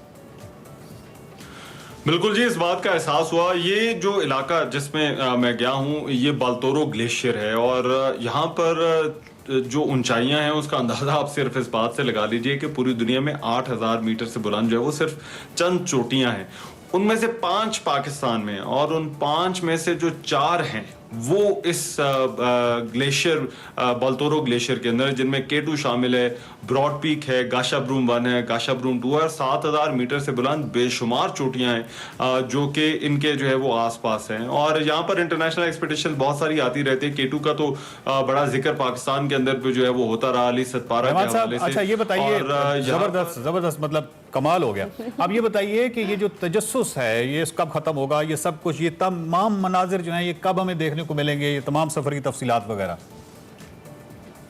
बिल्कुल जी, इस बात का एहसास हुआ। ये जो इलाका जिसमें मैं गया हूँ, ये बाल्तोरो ग्लेशियर है और यहाँ पर जो ऊंचाइयां हैं उसका अंदाजा आप सिर्फ इस बात से लगा लीजिए कि पूरी दुनिया में 8000 मीटर से बुलंद जो है वो सिर्फ चंद चोटियां हैं। उनमें से 5 पाकिस्तान में, और उन 5 में से जो 4 हैं वो इस ग्लेशियर बाल्तोरो ग्लेशियर के अंदर, जिनमें K2 शामिल है, ब्रॉड पीक है, गाशा ब्रूम 1 है, गाशा ब्रूम 2 है और 7000 मीटर से बुलंद बेशुमार चोटियां हैं जो कि इनके जो है वो आसपास हैं। और यहाँ पर इंटरनेशनल एक्सपेडिशन बहुत सारी आती रहती है। K2 का तो बड़ा जिक्र पाकिस्तान के अंदर पे जो है वो होता रहा अली सतपारा के हवाले से। अच्छा, ये बताइए, जबरदस्त मतलब कमाल हो गया। अब ये बताइए कि ये जो तजस्सुस है ये कब खत्म होगा, ये सब कुछ, ये तमाम मनाजिर जो हैं ये कब हमें देखने को मिलेंगे, ये तमाम सफर की तफसीलात वगैरह?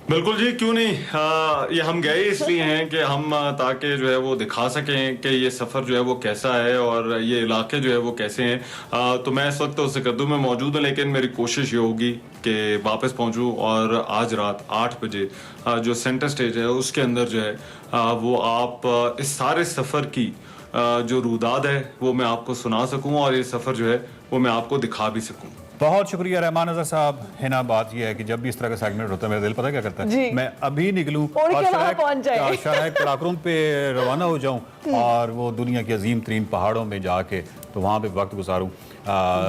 बिल्कुल जी, क्यों नहीं। ये हम गए इसलिए हैं कि हम ताकि जो है वो दिखा सकें कि ये सफ़र जो है वो कैसा है और ये इलाके जो है वो कैसे हैं। तो मैं इस वक्त तो सिकंदू में मौजूद हूँ, लेकिन मेरी कोशिश ये होगी कि वापस पहुँचूँ और आज रात 8 बजे जो सेंटर स्टेज है उसके अंदर जो है वो आप इस सारे सफ़र की जो रूदाद है वो मैं आपको सुना सकूँ और ये सफ़र जो है वो मैं आपको दिखा भी सकूँ। बहुत शुक्रिया रहमान अजहर साहब। है ना, बात यह है कि जब भी इस तरह का सेगमेंट होता है मेरा दिल पता क्या करता है, मैं अभी निकलूं और शराय कराकरम पे रवाना हो जाऊं और वो दुनिया की अजीम तरीन पहाड़ों में जाके तो वहाँ पे वक्त गुजारूं।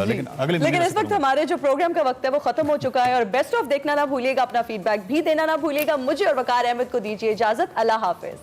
लेकिन इस वक्त हमारे जो प्रोग्राम का वक्त है वो खत्म हो चुका है और बेस्ट ऑफ देखना ना भूलिएगा, अपना फीडबैक भी देना ना भूलिएगा। मुझे और वकार अहमद को दीजिए इजाजत। अल्लाह हाफिज।